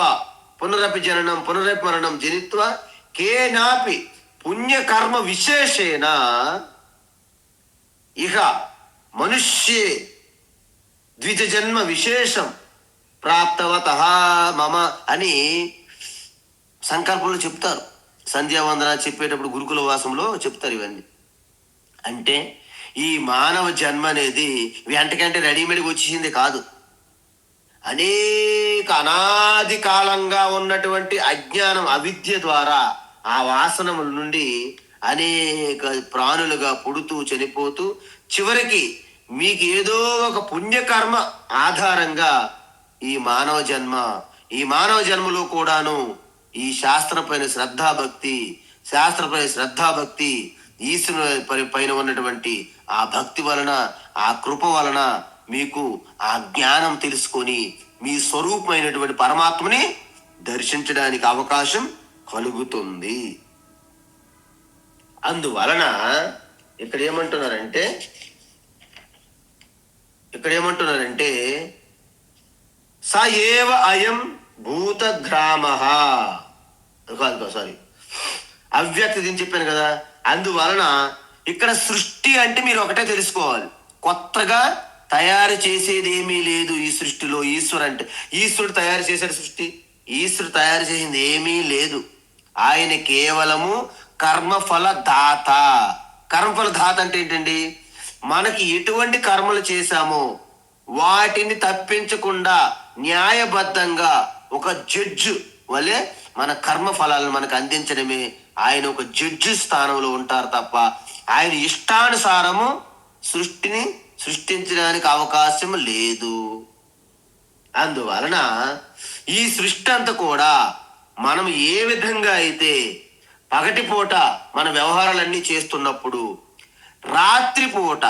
[SPEAKER 1] పునరపి జననం పునరపి మరణం జనిత్వ కేనాపి పుణ్యకర్మ విశేషేణ ఇహ మనుష్యే ద్విజ జన్మ విశేషం ప్రాప్తవత మమ అని సంకల్పంలో చెప్తారు. సంధ్యావందన చెప్పేటప్పుడు గురుకుల వాసంలో చెప్తారు ఇవన్నీ. అంటే ఈ మానవ జన్మ అనేది వెంటకంటే రెడీమేడ్గా వచ్చేసింది కాదు. అనేక అనాది కాలంగా ఉన్నటువంటి అజ్ఞానం అవిద్య ద్వారా ఆ వాసనముల నుండి అనేక ప్రాణులుగా పుడుతూ చనిపోతూ చివరికి మీకు ఏదో ఒక పుణ్యకర్మ ఆధారంగా ఈ మానవ జన్మ ఈ మానవ జన్మలో కూడాను ఈ శాస్త్రపైన శ్రద్ధాభక్తి ఈశ్వరుని పైన ఉన్నటువంటి ఆ భక్తి వలన ఆ కృప వలన మీకు ఆ జ్ఞానం తెలుసుకొని మీ స్వరూపమైనటువంటి పరమాత్మని దర్శించడానికి అవకాశం కలుగుతుంది. అందువలన ఇక్కడ ఏమంటున్నారంటే స ఏవ అయం భూతగ్రామ సారీ అవ్యక్తి అని చెప్పాను కదా. అందువలన ఇక్కడ సృష్టి అంటే మీరు ఒకటే తెలుసుకోవాలి, కొత్తగా తయారు చేసేది ఏమీ లేదు ఈ సృష్టిలో. ఈశ్వరుడు తయారు చేశాడు సృష్టి, ఈశ్వరుడు తయారు చేసింది ఏమీ లేదు. ఆయన కేవలము కర్మఫల దాత. కర్మఫల దాత అంటే ఏంటండి? మనకి ఎటువంటి కర్మలు చేశామో వాటిని తప్పించకుండా న్యాయబద్ధంగా ఒక జడ్జు వలె మన కర్మ ఫలాలను మనకు అందించడమే. ఆయన ఒక జడ్జి స్థానంలో ఉంటారు తప్ప ఆయన ఇష్టానుసారము సృష్టిని సృష్టించడానికి అవకాశం లేదు. అందువలన ఈ సృష్టి అంతా కూడా మనం ఏ విధంగా అయితే పగటిపూట మన వ్యవహారాలన్నీ చేస్తున్నప్పుడు రాత్రిపూట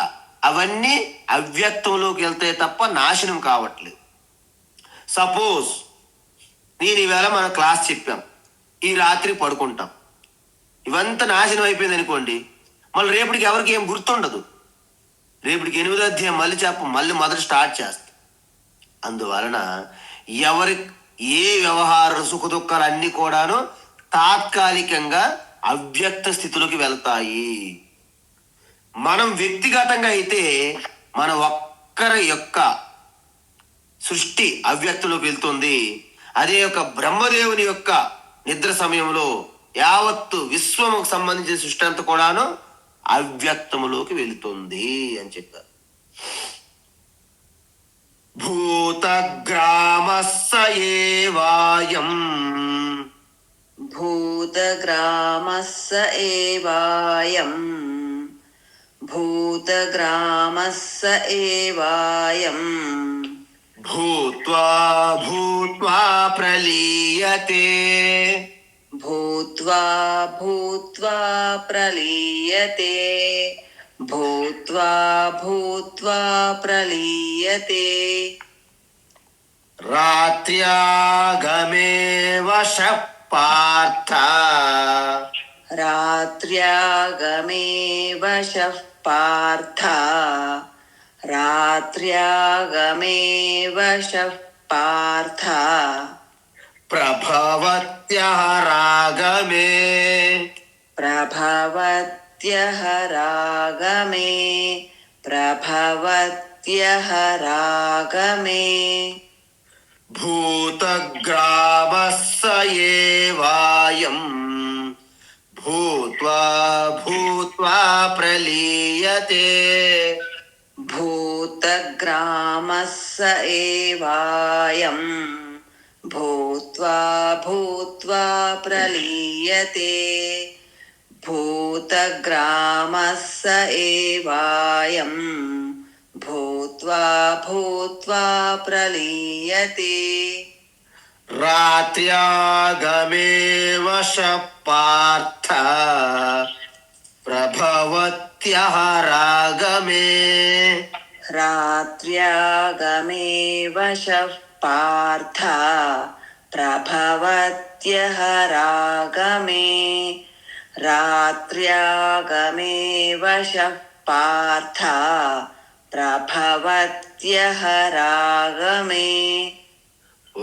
[SPEAKER 1] అవన్నీ అవ్యక్తంలోకి వెళ్తాయి తప్ప నాశనం కావట్లేదు. సపోజ్ నేను ఈవేళ మన క్లాస్ చెప్పాం, ఈ రాత్రి పడుకుంటాం, ఇవంతా నాశనం అయిపోయింది అనుకోండి, మళ్ళీ రేపటికి ఎవరికి ఏం గుర్తుండదు. రేపటికి 8వ అధ్యాయం మళ్ళీ మొదటి స్టార్ట్ చేస్తాం. అందువలన ఎవరి ఏ వ్యవహార సుఖ దుఃఖాలు అన్నీ కూడాను తాత్కాలికంగా అవ్యక్త స్థితిలోకి వెళ్తాయి. మనం వ్యక్తిగతంగా అయితే మన ఒక్కరి యొక్క సృష్టి అవ్యక్తంలోకి వెళ్తుంది. అదే యొక్క బ్రహ్మదేవుని యొక్క నిద్ర సమయంలో యావత్తు విశ్వముకు సంబంధించిన సృష్టి అంతా కూడాను అవ్యక్తములోకి వెళుతుంది అని చెప్పారు. భూతగ్రామస్స ఏవాయం
[SPEAKER 2] భూతగ్రామస్స ఏవాయం భూతగ్రామస్స ఏవాయం
[SPEAKER 1] భూత్వా భూత్వా ప్రలీయతే
[SPEAKER 2] భూత్వా భూత్వా ప్రలీయతే భూత్వా భూత్వా ప్రలీయతే
[SPEAKER 1] రాత్ర్యాగమే వశ పార్థ
[SPEAKER 2] రాత్ర్యాగమే వశః పార్థ రాత్ర్యాగమే వశః పార్థ
[SPEAKER 1] ప్రభవత్యః రాగమే
[SPEAKER 2] ప్రభవత్యః రాగమే ప్రభవత్యః రాగమే
[SPEAKER 1] భూతగ్రామస్స ఏవాయం భూత్వా భూత్వా ప్రలీయతే
[SPEAKER 2] భూతగ్రామస్స ఏవాయం భూత్వా భూత్వా ప్రలీయతే భూతగ్రామస్స ఏవాయం భూత్వా భూత్వా ప్రలీయతే
[SPEAKER 1] రాత్ర్యాగమే వశ పార్థ ప్రభవత్యః రాగమే
[SPEAKER 2] రాత్ర్యాగమే వశః పార్థ ప్రభవత్యః రాగమే రాత్ర్యాగమే వశః పార్థ ప్రభవత్యః రాగమే.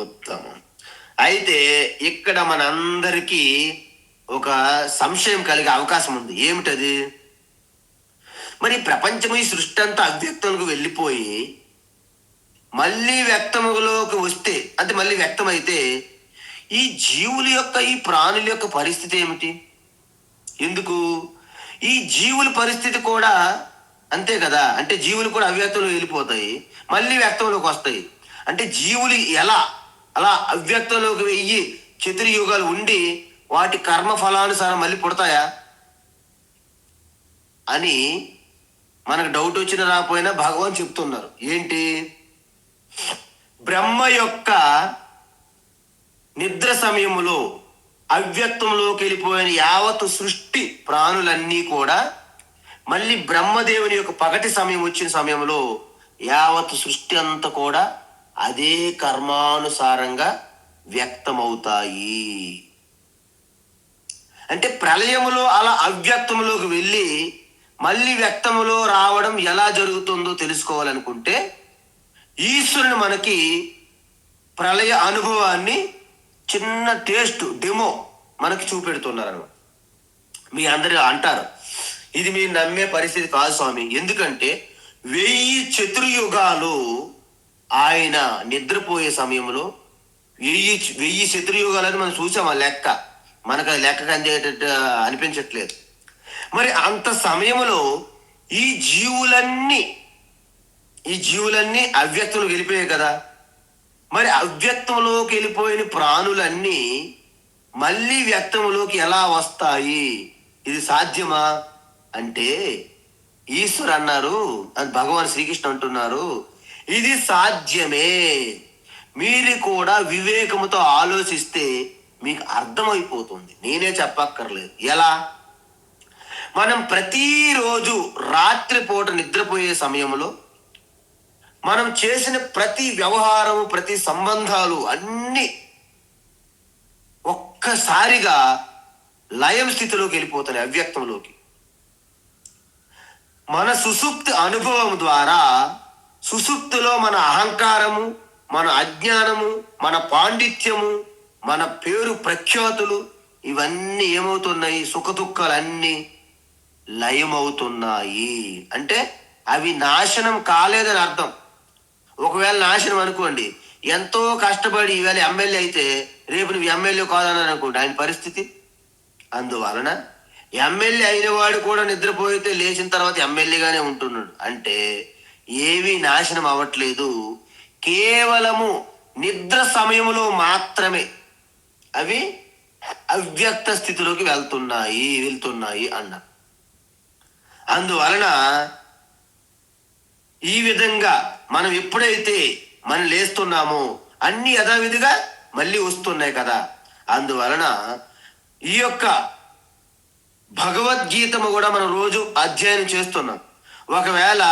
[SPEAKER 1] ఉత్తమం. అయితే ఇక్కడ మనందరికీ ఒక సంశయం కలిగే అవకాశం ఉంది. ఏమిటది? మరి ప్రపంచం ఈ సృష్టి అంతా అవ్యక్తంలోకి వెళ్ళిపోయి మళ్ళీ వ్యక్తములోకి వస్తే, అంటే మళ్ళీ వ్యక్తమైతే ఈ జీవుల యొక్క ఈ ప్రాణుల యొక్క పరిస్థితి ఏమిటి? ఎందుకు ఈ జీవుల పరిస్థితి కూడా అంతే కదా. అంటే జీవులు కూడా అవ్యక్తంలో వెళ్ళిపోతాయి, మళ్ళీ వ్యక్తంలోకి వస్తాయి. అంటే జీవులు ఎలా అలా అవ్యక్తంలోకి వెయ్యి చతుర్యుగాలు ఉండి వాటి కర్మ ఫలానుసారం మళ్ళీ పుడతాయా అని మనకు డౌట్ వచ్చిన రాకపోయినా భగవాన్ చెప్తున్నారు. ఏంటి? బ్రహ్మ యొక్క నిద్ర సమయములో అవ్యక్తంలోకి వెళ్ళిపోయిన యావత్తు సృష్టి ప్రాణులన్నీ కూడా మళ్ళీ బ్రహ్మదేవుని యొక్క పగటి సమయం వచ్చిన సమయంలో యావత్తు సృష్టి అంతా కూడా అదే కర్మానుసారంగా వ్యక్తమవుతాయి. అంటే ప్రళయములో అలా అవ్యక్తములోకి వెళ్ళి మళ్ళీ వ్యక్తములో రావడం ఎలా జరుగుతుందో తెలుసుకోవాలనుకుంటే ఈశ్వరుని మనకి ప్రళయ అనుభవాన్ని చిన్న టేస్ట్ డెమో మనకి చూపెడుతున్నారు అన్నమాట. మీ అందరూ అంటారు ఇది మీరు నమ్మే పరిస్థితి కాదు స్వామి, ఎందుకంటే 1000 చతుర్యుగాలు ఆయన నిద్రపోయే సమయంలో 1000 చతుర్యుగాలని మనం చూసాం. ఆ లెక్క మనకు అది లెక్క అందేటట్టు అనిపించట్లేదు. మరి అంత సమయంలో ఈ జీవులన్నీ అవ్యక్తంలోకి వెళ్ళిపోయాయి కదా. మరి అవ్యక్తంలోకి వెళ్ళిపోయిన ప్రాణులన్నీ మళ్ళీ వ్యక్తంలోకి ఎలా వస్తాయి? ఇది సాధ్యమా అంటే ఈశ్వరు అన్నారు, అని భగవాన్ శ్రీకృష్ణ అంటున్నారు, ఇది సాధ్యమే. మీరు కూడా వివేకముతో ఆలోచిస్తే మీకు అర్థమైపోతుంది, నేనే చెప్పక్కర్లేదు. ఎలా? మనం ప్రతిరోజు రాత్రిపూట నిద్రపోయే సమయంలో మనం చేసిన ప్రతి వ్యవహారము, ప్రతి సంబంధాలు అన్ని ఒక్కసారిగా లయం స్థితిలోకి వెళ్ళిపోతున్నాయి, అవ్యక్తంలోకి. మన సుషుప్తి అనుభవం ద్వారా సుషుప్తిలో మన అహంకారము, మన అజ్ఞానము, మన పాండిత్యము, మన పేరు ప్రఖ్యాతులు ఇవన్నీ ఏమవుతున్నాయి? సుఖదుఖాలన్నీ లయమవుతున్నాయి. అంటే అవి నాశనం కాలేదని అర్థం. ఒకవేళ నాశనం అనుకోండి, ఎంతో కష్టపడి ఈవేళ ఎమ్మెల్యే అయితే రేపు నువ్వు ఎమ్మెల్యే కాదని అనుకోండి, ఆయన పరిస్థితి. అందువలన ఎమ్మెల్యే అయిన వాడు కూడా నిద్రపోయితే లేచిన తర్వాత ఎమ్మెల్యేగానే ఉంటున్నాడు. అంటే ఏవి నాశనం అవ్వట్లేదు, కేవలము నిద్ర సమయంలో మాత్రమే అవి అవ్యక్త స్థితిలోకి వెళ్తున్నాయి అన్న. అందువలన ఈ విధంగా మనం ఎప్పుడైతే మనం లేస్తున్నామో అన్ని యథావిధిగా మళ్ళీ వస్తున్నాయి కదా. అందువలన ఈ యొక్క భగవద్గీతము కూడా మనం రోజు అధ్యయనం చేస్తున్నాం. ఒకవేళ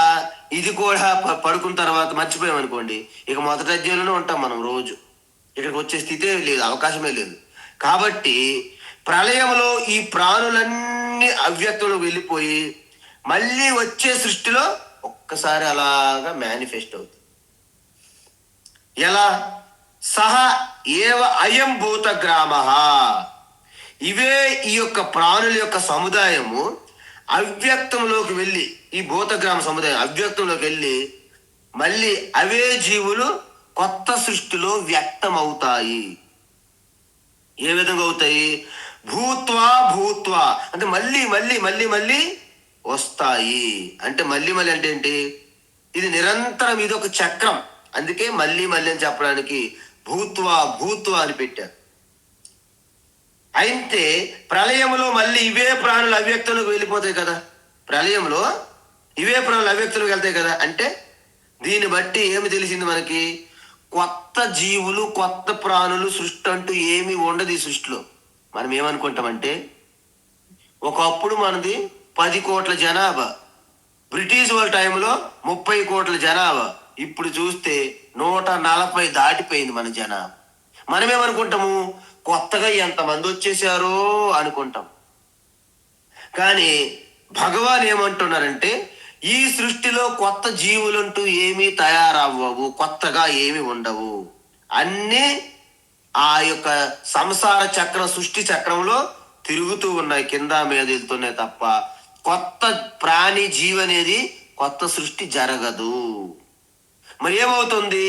[SPEAKER 1] ఇది కూడా పడుకున్న తర్వాత మర్చిపోయాం అనుకోండి, ఇక మొదటి అధ్యాయంలోనే ఉంటాం మనం రోజు. ఇక్కడికి వచ్చే స్థితే లేదు, అవకాశమే లేదు. కాబట్టి ప్రళయంలో ఈ ప్రాణులన్నీ అవ్యక్తంలో వెళ్ళిపోయి మళ్ళీ వచ్చే సృష్టిలో ఒక్కసారి అలాగా మేనిఫెస్ట్ అవుతుంది. ఎలా? సహ ఏవ అయం భూత గ్రామ, ఇవే ఈ యొక్క ప్రాణుల యొక్క సముదాయము అవ్యక్తంలోకి వెళ్ళి, ఈ భూతగ్రామ సముదాయం అవ్యక్తంలోకి వెళ్ళి మళ్ళీ అవే జీవులు కొత్త సృష్టిలో వ్యక్తం అవుతాయి. ఏ విధంగా అవుతాయి? భూత్వా భూత్వా అంటే మళ్ళీ మళ్ళీ మళ్ళీ మళ్ళీ వస్తాయి. అంటే మళ్ళీ మళ్ళీ అంటే ఏంటి? ఇది నిరంతరం, ఇది ఒక చక్రం. అందుకే మళ్ళీ మళ్ళీ అని చెప్పడానికి భూత్వా భూత్వా అని పెట్టారు. అయితే ప్రళయంలో మళ్ళీ ఇవే ప్రాణులు అవ్యక్తంలోకి వెళ్ళిపోతాయి కదా. ప్రళయంలో ఇవే ప్రాణులు అవ్యక్తంలోకి వెళ్తాయి కదా. అంటే దీన్ని బట్టి ఏమి తెలిసింది మనకి? కొత్త జీవులు, కొత్త ప్రాణులు సృష్టి అంటూ ఏమీ ఉండదు ఈ సృష్టిలో. మనం ఏమనుకుంటామంటే ఒకప్పుడు మనది 10 కోట్ల జనాభా, బ్రిటిష్ వాళ్ళ టైంలో 30 కోట్ల జనాభా, ఇప్పుడు చూస్తే 140 దాటిపోయింది మన జనాభా. మనమేమనుకుంటాము? కొత్తగా ఎంతమంది వచ్చేసారో అనుకుంటాం. కానీ భగవాన్ ఏమంటున్నారంటే ఈ సృష్టిలో కొత్త జీవులంటూ ఏమీ తయారవ్వవు, కొత్తగా ఏమి ఉండవు. అన్నీ ఆ యొక్క సంసార చక్రం, సృష్టి చక్రంలో తిరుగుతూ ఉన్నాయి, కింద మీద వెళ్తున్నాయి తప్ప కొత్త ప్రాణి జీవి అనేది కొత్త సృష్టి జరగదు. మరి ఏమవుతుంది?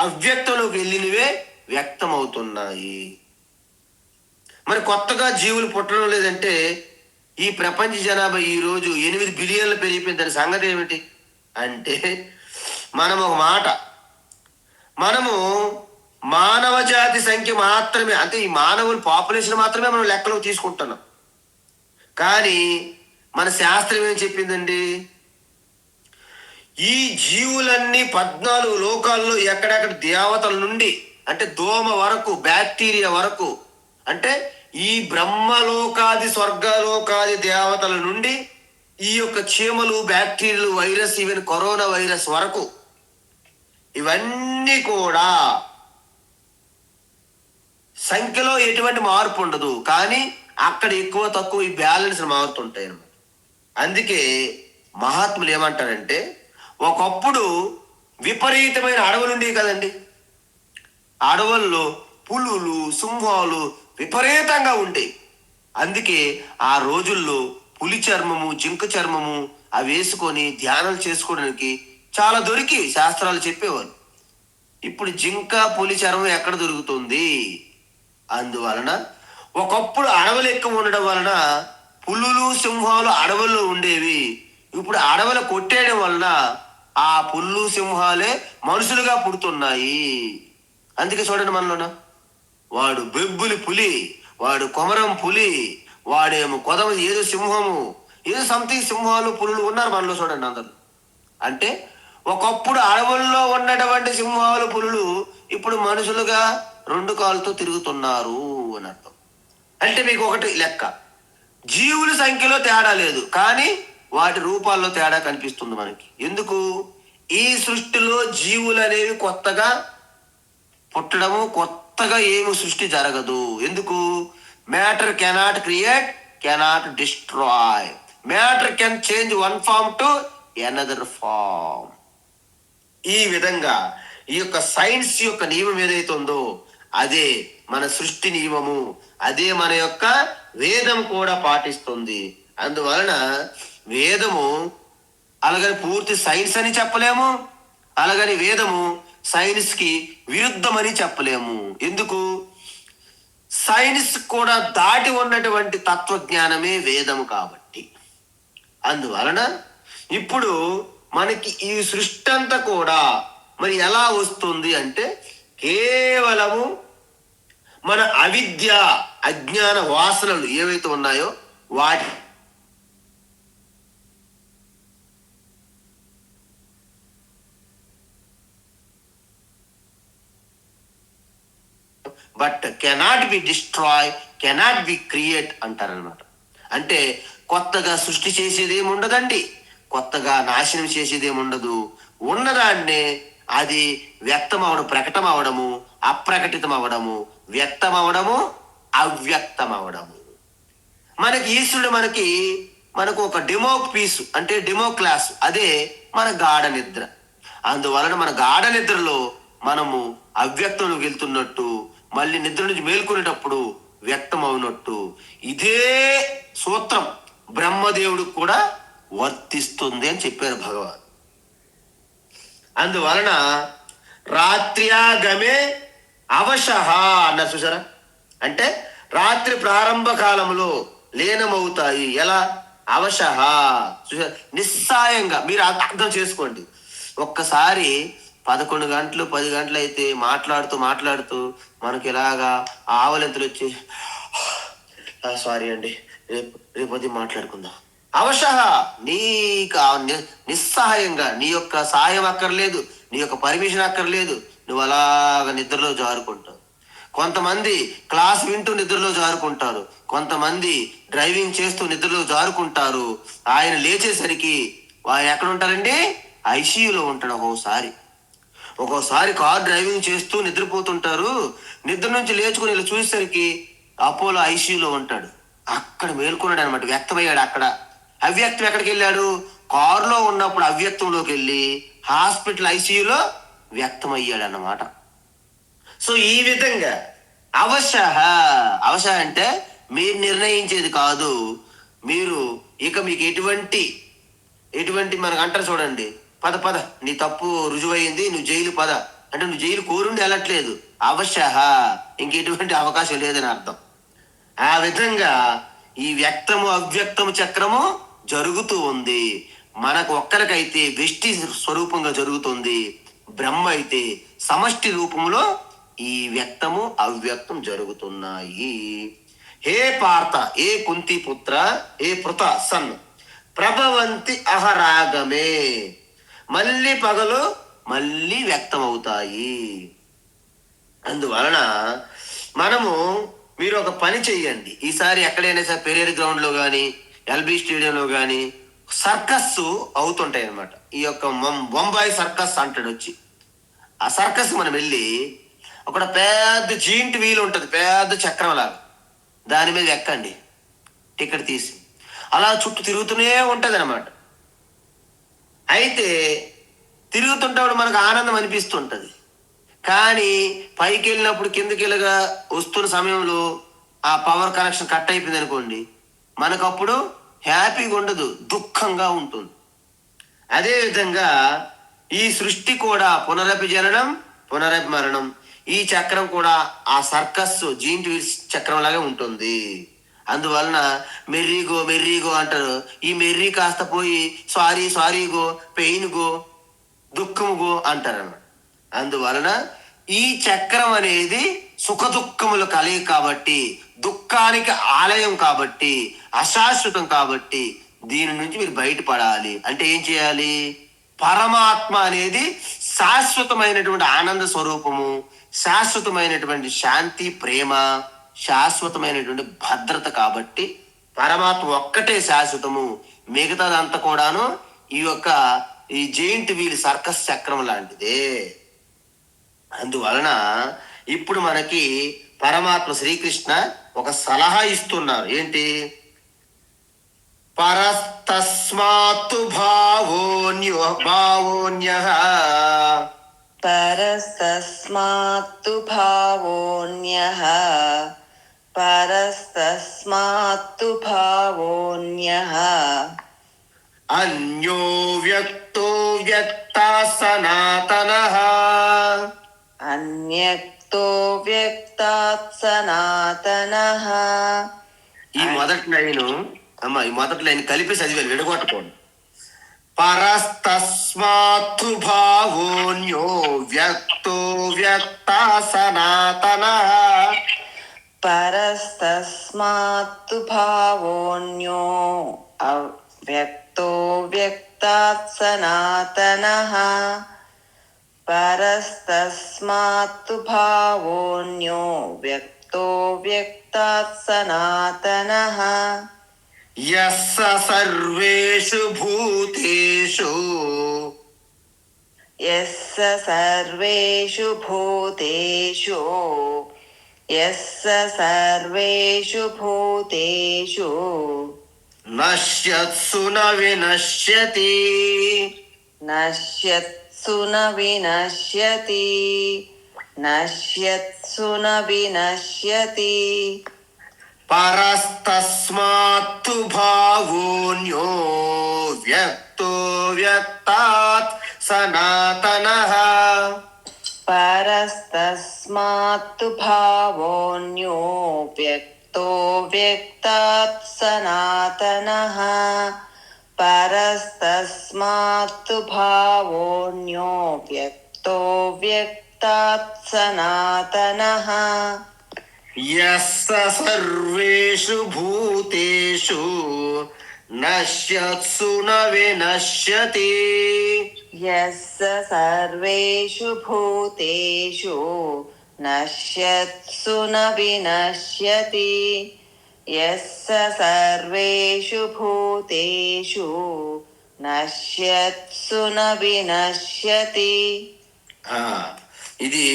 [SPEAKER 1] అవ్యక్తంలోకి వెళ్ళినవే వ్యక్తం అవుతున్నాయి. మరి కొత్తగా జీవులు పుట్టడం లేదంటే ఈ ప్రపంచ జనాభా ఈ రోజు 8 బిలియన్లు పెరిగిపోయింది. దాని సంగతి ఏమిటి అంటే మనం ఒక మాట, మనము మానవ జాతి సంఖ్య మాత్రమే, అంటే ఈ మానవుల పాపులేషన్ మాత్రమే మనం లెక్కలో తీసుకుంటున్నాం. కానీ మన శాస్త్రం ఏం చెప్పిందండి? ఈ జీవులన్నీ 14 లోకాల్లో ఎక్కడెక్కడ దేవతల నుండి, అంటే దోమ వరకు, బ్యాక్టీరియా వరకు, అంటే ఈ బ్రహ్మలోకాది స్వర్గలోకాది దేవతల నుండి ఈ యొక్క చీమలు, బ్యాక్టీరియాలు, వైరస్, ఈవెన్ కరోనా వైరస్ వరకు ఇవన్నీ కూడా సంఖ్యలో ఎటువంటి మార్పు ఉండదు. కానీ అక్కడ ఎక్కువ తక్కువ ఈ బ్యాలెన్స్ మారుతుంటాయి అన్నమాట. అందుకే మహాత్ములు ఏమంటారంటే, ఒకప్పుడు విపరీతమైన అడవులు ఉండేవి కదండి. అడవుల్లో పులులు, సింహాలు విపరీతంగా ఉండేవి. అందుకే ఆ రోజుల్లో పులి చర్మము, జింక చర్మము అవి వేసుకొని ధ్యానం చేసుకోవడానికి చాలా దొరికి శాస్త్రాలు చెప్పేవారు. ఇప్పుడు జింక, పులి చర్మం ఎక్కడ దొరుకుతుంది? అందువలన ఒకప్పుడు అడవులు ఎక్కువ ఉండడం వలన పులులు, సింహాలు అడవుల్లో ఉండేవి. ఇప్పుడు అడవులు కొట్టేయడం వలన ఆ పుల్లు, సింహాలే మనుషులుగా పుడుతున్నాయి. అందుకే చూడండి, మనలోన వాడు బెబ్బులి పులి, వాడు కొమరం పులి, వాడేమో కొదవ ఏదో సింహము, ఏదో సంథింగ్ సింహాలు, పులులు ఉన్నారు మనలో. చూడండి అందరు. అంటే ఒకప్పుడు అడవుల్లో ఉన్నటువంటి సింహాలు, పులులు ఇప్పుడు మనుషులుగా 2 కాళ్ళతో తిరుగుతున్నారు అని అర్థం. అంటే మీకు ఒకటి లెక్క, జీవుల సంఖ్యలో తేడా లేదు, కానీ వాటి రూపాల్లో తేడా కనిపిస్తుంది మనకి. ఎందుకు? ఈ సృష్టిలో జీవులు అనేవి కొత్తగా పుట్టడము, కొత్తగా ఏమి సృష్టి జరగదు. ఎందుకు? Matter cannot create, cannot destroy. Matter can change one form to another form. ఈ విధంగా ఈ యొక్క సైన్స్ యొక్క నియమం ఏదైతే ఉందో అదే మన సృష్టి నియమము, అదే మన యొక్క వేదం కూడా పాటిస్తుంది. అందువలన వేదము అలాగని పూర్తి సైన్స్ అని చెప్పలేము, అలాగని వేదము సైన్స్ కి విరుద్ధమని చెప్పలేము. ఎందుకు? సైన్స్ కూడా దాటి ఉన్నటువంటి తత్వజ్ఞానమే వేదము కాబట్టి. అందువలన ఇప్పుడు మనకి ఈ సృష్టి అంతా కూడా మరి ఎలా వస్తుంది అంటే, కేవలము మన అవిద్య, అజ్ఞాన వాసనలు ఏవైతే ఉన్నాయో వాటి but cannot be destroy, cannot be create అంటారనమాట. అంటే కొత్తగా సృష్టి చేసేది ఏమి ఉండదండి, కొత్తగా నాశనం చేసేది ఏమి ఉండదు. ఉన్నదాన్నే అది వ్యక్తం అవడం, ప్రకటన అవడము, అప్రకటితం అవడము, వ్యక్తం అవడము, అవ్యక్తం అవడము. మనకి ఈశ్వరుడు మనకు ఒక డెమో పీసు, అంటే డెమో క్లాస్, అదే మన గాఢ నిద్ర. అందువలన మన గాఢ నిద్రలో మనము అవ్యక్తంలోకి వెళ్తున్నట్టు, మళ్ళీ నిద్ర నుంచి మేల్కొనేటప్పుడు వ్యక్తం అవునట్టు. ఇదే సూత్రం బ్రహ్మదేవుడికి కూడా వర్తిస్తుంది అని చెప్పారు భగవాన్. అందువలన రాత్ర్యాగమే అవశః అన్నారు చూసారా. అంటే రాత్రి ప్రారంభ కాలంలో లీనమవుతాయి. ఎలా? అవశః. చూసారా, నిస్సాయంగా. మీరు అర్థం చేసుకోండి. ఒక్కసారి 11 గంటలు 10 గంటలు అయితే మాట్లాడుతూ మనకి ఇలాగా ఆవలింతలు వచ్చి, సారీ అండి, రేపు అది మాట్లాడుకుందాం. అవశః. నీకు నిస్సహాయంగా, నీ యొక్క సహాయం అక్కర్లేదు, నీ యొక్క పర్మిషన్ అక్కర్లేదు, నువ్వు అలాగ నిద్రలో జారుకుంటావు. కొంతమంది క్లాస్ వింటూ నిద్రలో జారుకుంటారు, కొంతమంది డ్రైవింగ్ చేస్తూ నిద్రలో జారుకుంటారు. ఆయన లేచేసరికి ఆయన ఎక్కడ ఉంటారండి? ఐసీయూలో ఉంటాడు. ఒక్కోసారి కార్ డ్రైవింగ్ చేస్తూ నిద్రపోతుంటారు, నిద్ర నుంచి లేచుకుని ఇలా చూసేసరికి అపోలో ఐసీయూలో ఉంటాడు. అక్కడ మేల్కొన్నాడు అనమాట, వ్యక్తమయ్యాడు. అక్కడ అవ్యక్తం ఎక్కడికి వెళ్ళాడు? కారులో ఉన్నప్పుడు అవ్యక్తంలోకి వెళ్ళి హాస్పిటల్ ఐసీయూలో వ్యక్తమయ్యాడు అన్నమాట. సో ఈ విధంగా అవశః అంటే మీరు నిర్ణయించేది కాదు. మీరు ఇక మీకు ఎటువంటి మనకు అంటారు చూడండి, పద నీ తప్పు రుజువైంది, నువ్వు జైలు పద అంటే నువ్వు జైలు కోరుండి వెళ్ళట్లేదు. అవశః, ఇంకెటువంటి అవకాశం లేదని అర్థం. ఆ విధంగా ఈ వ్యక్తము అవ్యక్తము చక్రము జరుగుతూ ఉంది. మనకు ఒక్కరికైతే వ్యష్టి స్వరూపంగా జరుగుతుంది, బ్రహ్మ అయితే సమష్టి రూపంలో ఈ వ్యక్తము అవ్యక్తం జరుగుతున్నాయి. హే పార్థ, ఏ కుంతి పుత్ర, ఏ పృత సన్ ప్రభవంతి అహరాగమే, మళ్ళీ పగలు మళ్ళీ వ్యక్తం అవుతాయి. అందువలన మనము మీరు ఒక పని చెయ్యండి. ఈసారి ఎక్కడైనా సరే పెరేడ్ గ్రౌండ్ లో కానీ ఎల్బీ స్టేడియంలో కానీ సర్కస్ అవుతుంటాయి అన్నమాట. ఈ యొక్క బొంబాయి సర్కస్ అంటాడు వచ్చి. ఆ సర్కస్ మనం వెళ్ళి అక్కడ పెద్ద జీంట్ వీల్ ఉంటుంది, పెద్ద చక్రం లాగా, దాని మీద ఎక్కండి టికెట్ తీసి. అలా చుట్టూ తిరుగుతూనే ఉంటది అనమాట. అయితే తిరుగుతుంటప్పుడు మనకు ఆనందం అనిపిస్తుంటది. కానీ పైకి వెళ్ళినప్పుడు కిందకి వెళ్ళగా వస్తున్న సమయంలో ఆ పవర్ కనెక్షన్ కట్ అయిపోయింది అనుకోండి, మనకప్పుడు హ్యాపీగా ఉండదు, దుఃఖంగా ఉంటుంది. అదే విధంగా ఈ సృష్టి కూడా పునరపి జననం పునరపి మరణం. ఈ చక్రం కూడా ఆ సర్కస్ జీంట్ వీల్స్ చక్రం లాగే ఉంటుంది. అందువలన మెర్రీగో మెర్రీగో అంటారు. ఈ మెర్రీ కాస్త పోయి sorry sorry go, pain go, దుఃఖము గో అంటారు అన్నమాట. అందువలన ఈ చక్రం అనేది సుఖ దుఃఖములు కలయిక కాబట్టి, దుఃఖానికి ఆలయం కాబట్టి, అశాశ్వతం కాబట్టి దీని నుంచి మీరు బయటపడాలి. అంటే ఏం చేయాలి? పరమాత్మ అనేది శాశ్వతమైనటువంటి ఆనంద స్వరూపము, శాశ్వతమైనటువంటి శాంతి, ప్రేమ, శాశ్వతమైనటువంటి భద్రత కాబట్టి పరమాత్మ ఒక్కటే శాశ్వతము. మిగతాదంతా కూడాను ఈ జెయింట్ వీల్ సర్కస్ చక్రం లాంటిదే. అందువలన ఇప్పుడు మనకి పరమాత్మ శ్రీకృష్ణ ఒక సలహా ఇస్తున్నారు. ఏంటి? పరస్తస్మాత్తు భావోన్యః
[SPEAKER 2] పరస్తస్మాత్తు భావోన్యః పరస్తస్మాత్తు భావోన్యః
[SPEAKER 1] అన్యో వ్యక్తో వ్యక్తా సనాతనః
[SPEAKER 2] అన్యక్తో వ్యక్తాత్ సనాతనః.
[SPEAKER 1] ఈ మొదటి లైన్ కలిపి చదివాలి, విడగొట్టకూడదు. పరస్తస్మాత్తు భావోన్యో వ్యక్తో వ్యక్తా సనాతనః
[SPEAKER 2] పరస్తస్మాత్తు భావోన్యో అవ్యక్తో వ్యక్తాత్ సనాతనః పరస్తస్మాత్తు భావోన్యో వ్యక్తో వ్యక్తాత్ సనాతనః
[SPEAKER 1] యస్స సర్వేషు భూతేషు
[SPEAKER 2] యస్స సర్వేషు భూతేషు యస్స సర్వేషు భూతేషు
[SPEAKER 1] నశ్యత్సు న వినశ్యతి
[SPEAKER 2] నశ్యత్సు న వినశ్యతి నశ్యత్సు న వినశ్యతి
[SPEAKER 1] పరస్తస్మాత్తు భావోన్యో వ్యక్తో వ్యక్తాత్ సనాతనః
[SPEAKER 2] పరస్తస్మాత్తు భావోన్యో వ్యక్తో వ్యక్తాత్ సనాతనః పరస్తస్మాత్తు భావోన్యో వ్యక్తో వ్యక్తాత్ సనాతనః
[SPEAKER 1] యస్స సర్వేషు భూతేషు నశ్యత్సు న వినశ్యతి
[SPEAKER 2] యస్స సర్వేషు భూతేషు నశ్యత్సు న వినశ్యతి యస్స సర్వేషు భూతేషు నశ్యత్సు న వినశ్యతి.
[SPEAKER 1] ఇది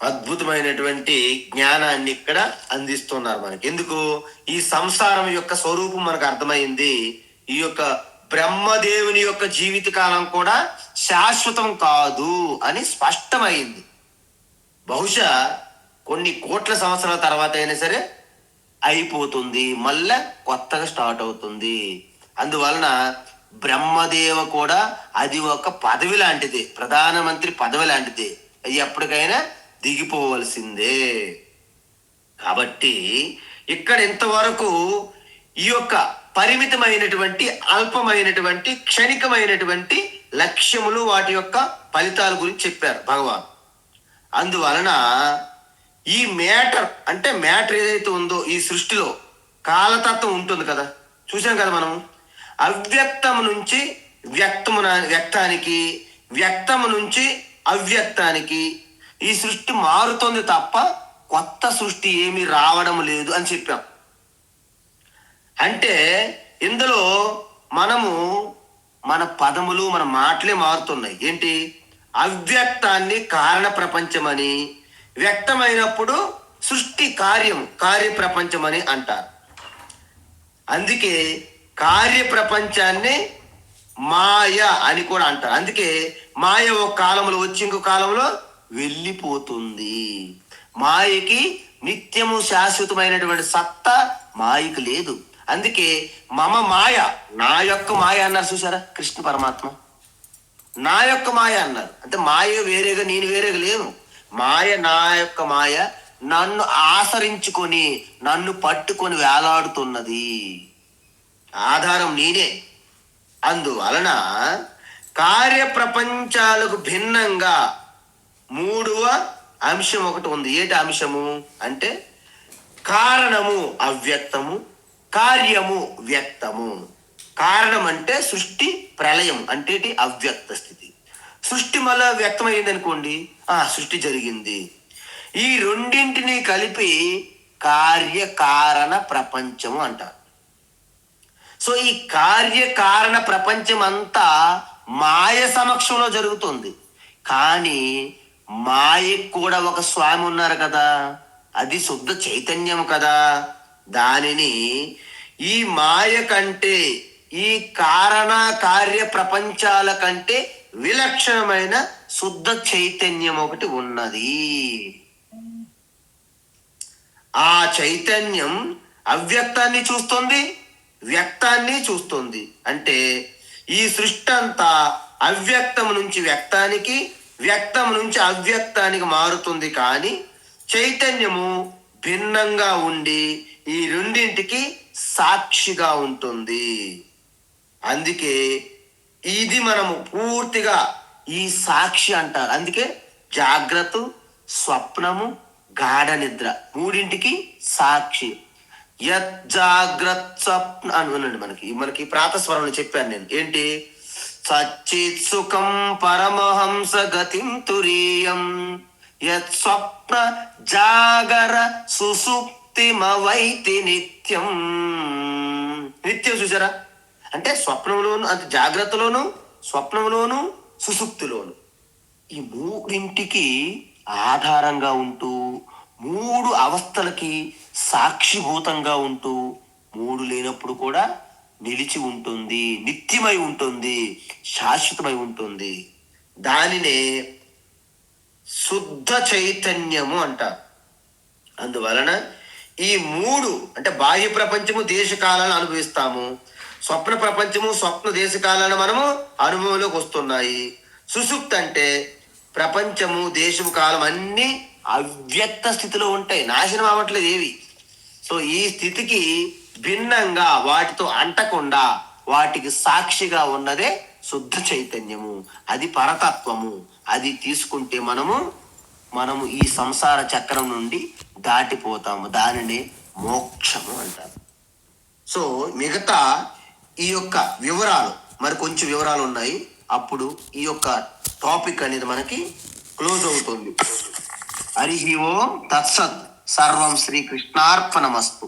[SPEAKER 1] అద్భుతమైనటువంటి జ్ఞానాన్ని ఇక్కడ అందిస్తున్నారు మనకి. ఎందుకు? ఈ సంసారం యొక్క స్వరూపం మనకు అర్థమైంది. ఈ యొక్క బ్రహ్మదేవుని యొక్క జీవిత కాలం కూడా శాశ్వతం కాదు అని స్పష్టమైంది. బహుశా కొన్ని కోట్ల సంవత్సరాల తర్వాత అయినా సరే అయిపోతుంది, మళ్ళా కొత్తగా స్టార్ట్ అవుతుంది. అందువలన బ్రహ్మదేవ కూడా అది ఒక పదవి లాంటిది, ప్రధానమంత్రి పదవి లాంటిది. అది ఎప్పటికైనా దిగిపోవలసిందే. కాబట్టి ఇక్కడ ఇంతవరకు ఈ యొక్క పరిమితమైనటువంటి, అల్పమైనటువంటి, క్షణికమైనటువంటి లక్ష్యములు వాటి యొక్క ఫలితాల గురించి చెప్పారు భగవాన్. అందువలన ఈ మ్యాటర్ ఏదైతే ఉందో ఈ సృష్టిలో కాలతత్వం ఉంటుంది కదా, చూసాం కదా మనం. అవ్యక్తము నుంచి వ్యక్తానికి, వ్యక్తము నుంచి అవ్యక్తానికి ఈ సృష్టి మారుతుంది తప్ప కొత్త సృష్టి ఏమీ రావడం లేదు అని చెప్పాం. అంటే ఇందులో మనము మన పదములు మన మాటలే మారుతున్నాయి. ఏంటి? అవ్యక్తాన్ని కారణ ప్రపంచమని, వ్యక్తమైనప్పుడు సృష్టి కార్య ప్రపంచమని అంటారు. అందుకే కార్య ప్రపంచాన్ని మాయ అని కూడా అంటారు. అందుకే మాయ ఒక కాలంలో వచ్చి ఇంకో కాలంలో వెళ్ళిపోతుంది. మాయకి నిత్యము శాశ్వతమైనటువంటి సత్తా మాయకు లేదు. అందుకే మమ మాయ, నా యొక్క మాయ అన్నారు చూసారా కృష్ణ పరమాత్మ. నా యొక్క మాయ అన్నారు అంటే మాయ వేరేగా నేను వేరేగా లేను. మాయ నా యొక్క మాయ నన్ను ఆసరించుకొని నన్ను పట్టుకొని వేలాడుతున్నది. ఆధారం నేనే. అందువలన కార్యప్రపంచాలకు భిన్నంగా మూడవ అంశం ఒకటి ఉంది. ఏంటి అంశము అంటే కారణము అవ్యక్తము, కార్యము వ్యక్తము. కారణం అంటే సృష్టి ప్రళయం అంటే అవ్యక్త స్థితి. సృష్టి మళ్ళా వ్యక్తమైంది అనుకోండి, సృష్టి జరిగింది. ఈ రెండింటిని కలిపి కార్యకారణ ప్రపంచము అంటారు. సో ఈ కార్యకారణ ప్రపంచం అంతా మాయ సమక్షంలో జరుగుతుంది. కానీ మాయకు కూడా ఒక స్వామి ఉన్నారు కదా, అది శుద్ధ చైతన్యం కదా. దానిని ఈ మాయ కంటే, ఈ కారణ కార్య ప్రపంచాల కంటే విలక్షణమైన శుద్ధ చైతన్యం ఒకటి ఉన్నది. ఆ చైతన్యం అవ్యక్తాన్ని చూస్తుంది, వ్యక్తాన్ని చూస్తుంది. అంటే ఈ సృష్టి అంతా అవ్యక్తం నుంచి వ్యక్తానికి, వ్యక్తం నుంచి అవ్యక్తానికి మారుతుంది. కానీ చైతన్యము భిన్నంగా ఉండి ఈ రెండింటికి సాక్షిగా ఉంటుంది. అందుకే ఇది మనము పూర్తిగా ఈ సాక్షి అంటారు. అందుకే జాగ్రత్త, స్వప్నము, గాఢ నిద్ర మూడింటికి సాక్షి. జాగ్రత్త స్వప్న అనుకోండి. మనకి ప్రాతస్వరంలో చెప్పాను నేను. ఏంటి? సచ్చిత్ సుఖం పరమహంస గతిం తురీయం యత్ స్వప్న జాగర సుసుప్తిమవైతి నిత్యం. నిత్యం చూసారా? అంటే స్వప్నంలోను, అంటే జాగ్రత్తలోను, స్వప్నంలోను, సుసుప్తిలోను ఈ మూడింటికి ఆధారంగా ఉంటూ, మూడు అవస్థలకి సాక్షిభూతంగా ఉంటూ, మూడు లేనప్పుడు కూడా నిలిచి ఉంటుంది, నిత్యమై ఉంటుంది, శాశ్వతమై ఉంటుంది. దానినే శుద్ధ చైతన్యము అంటారు. అందువలన ఈ మూడు అంటే బాహ్య ప్రపంచము దేశకాలను అనుభవిస్తాము, స్వప్న ప్రపంచము స్వప్న దేశకాలను మనము అనుభవంలోకి వస్తున్నాయి. సుషుప్తి అంటే ప్రపంచము దేశము కాలం అన్నీ అవ్యక్త స్థితిలో ఉంటాయి, నాశనం అవ్వట్లేదు ఏవి. సో ఈ స్థితికి భిన్నంగా వాటితో అంటకుండా వాటికి సాక్షిగా ఉన్నదే శుద్ధ చైతన్యము. అది పరతత్వము. అది తీసుకుంటే మనము ఈ సంసార చక్రం నుండి దాటిపోతాము. దానిని మోక్షము అంటారు. సో మిగతా ఈ యొక్క వివరాలు, మరి కొంచెం వివరాలు ఉన్నాయి. అప్పుడు ఈ యొక్క టాపిక్ అనేది మనకి క్లోజ్ అవుతుంది. హరి ఓం తత్సత్. సర్వం శ్రీకృష్ణార్పణమస్తు.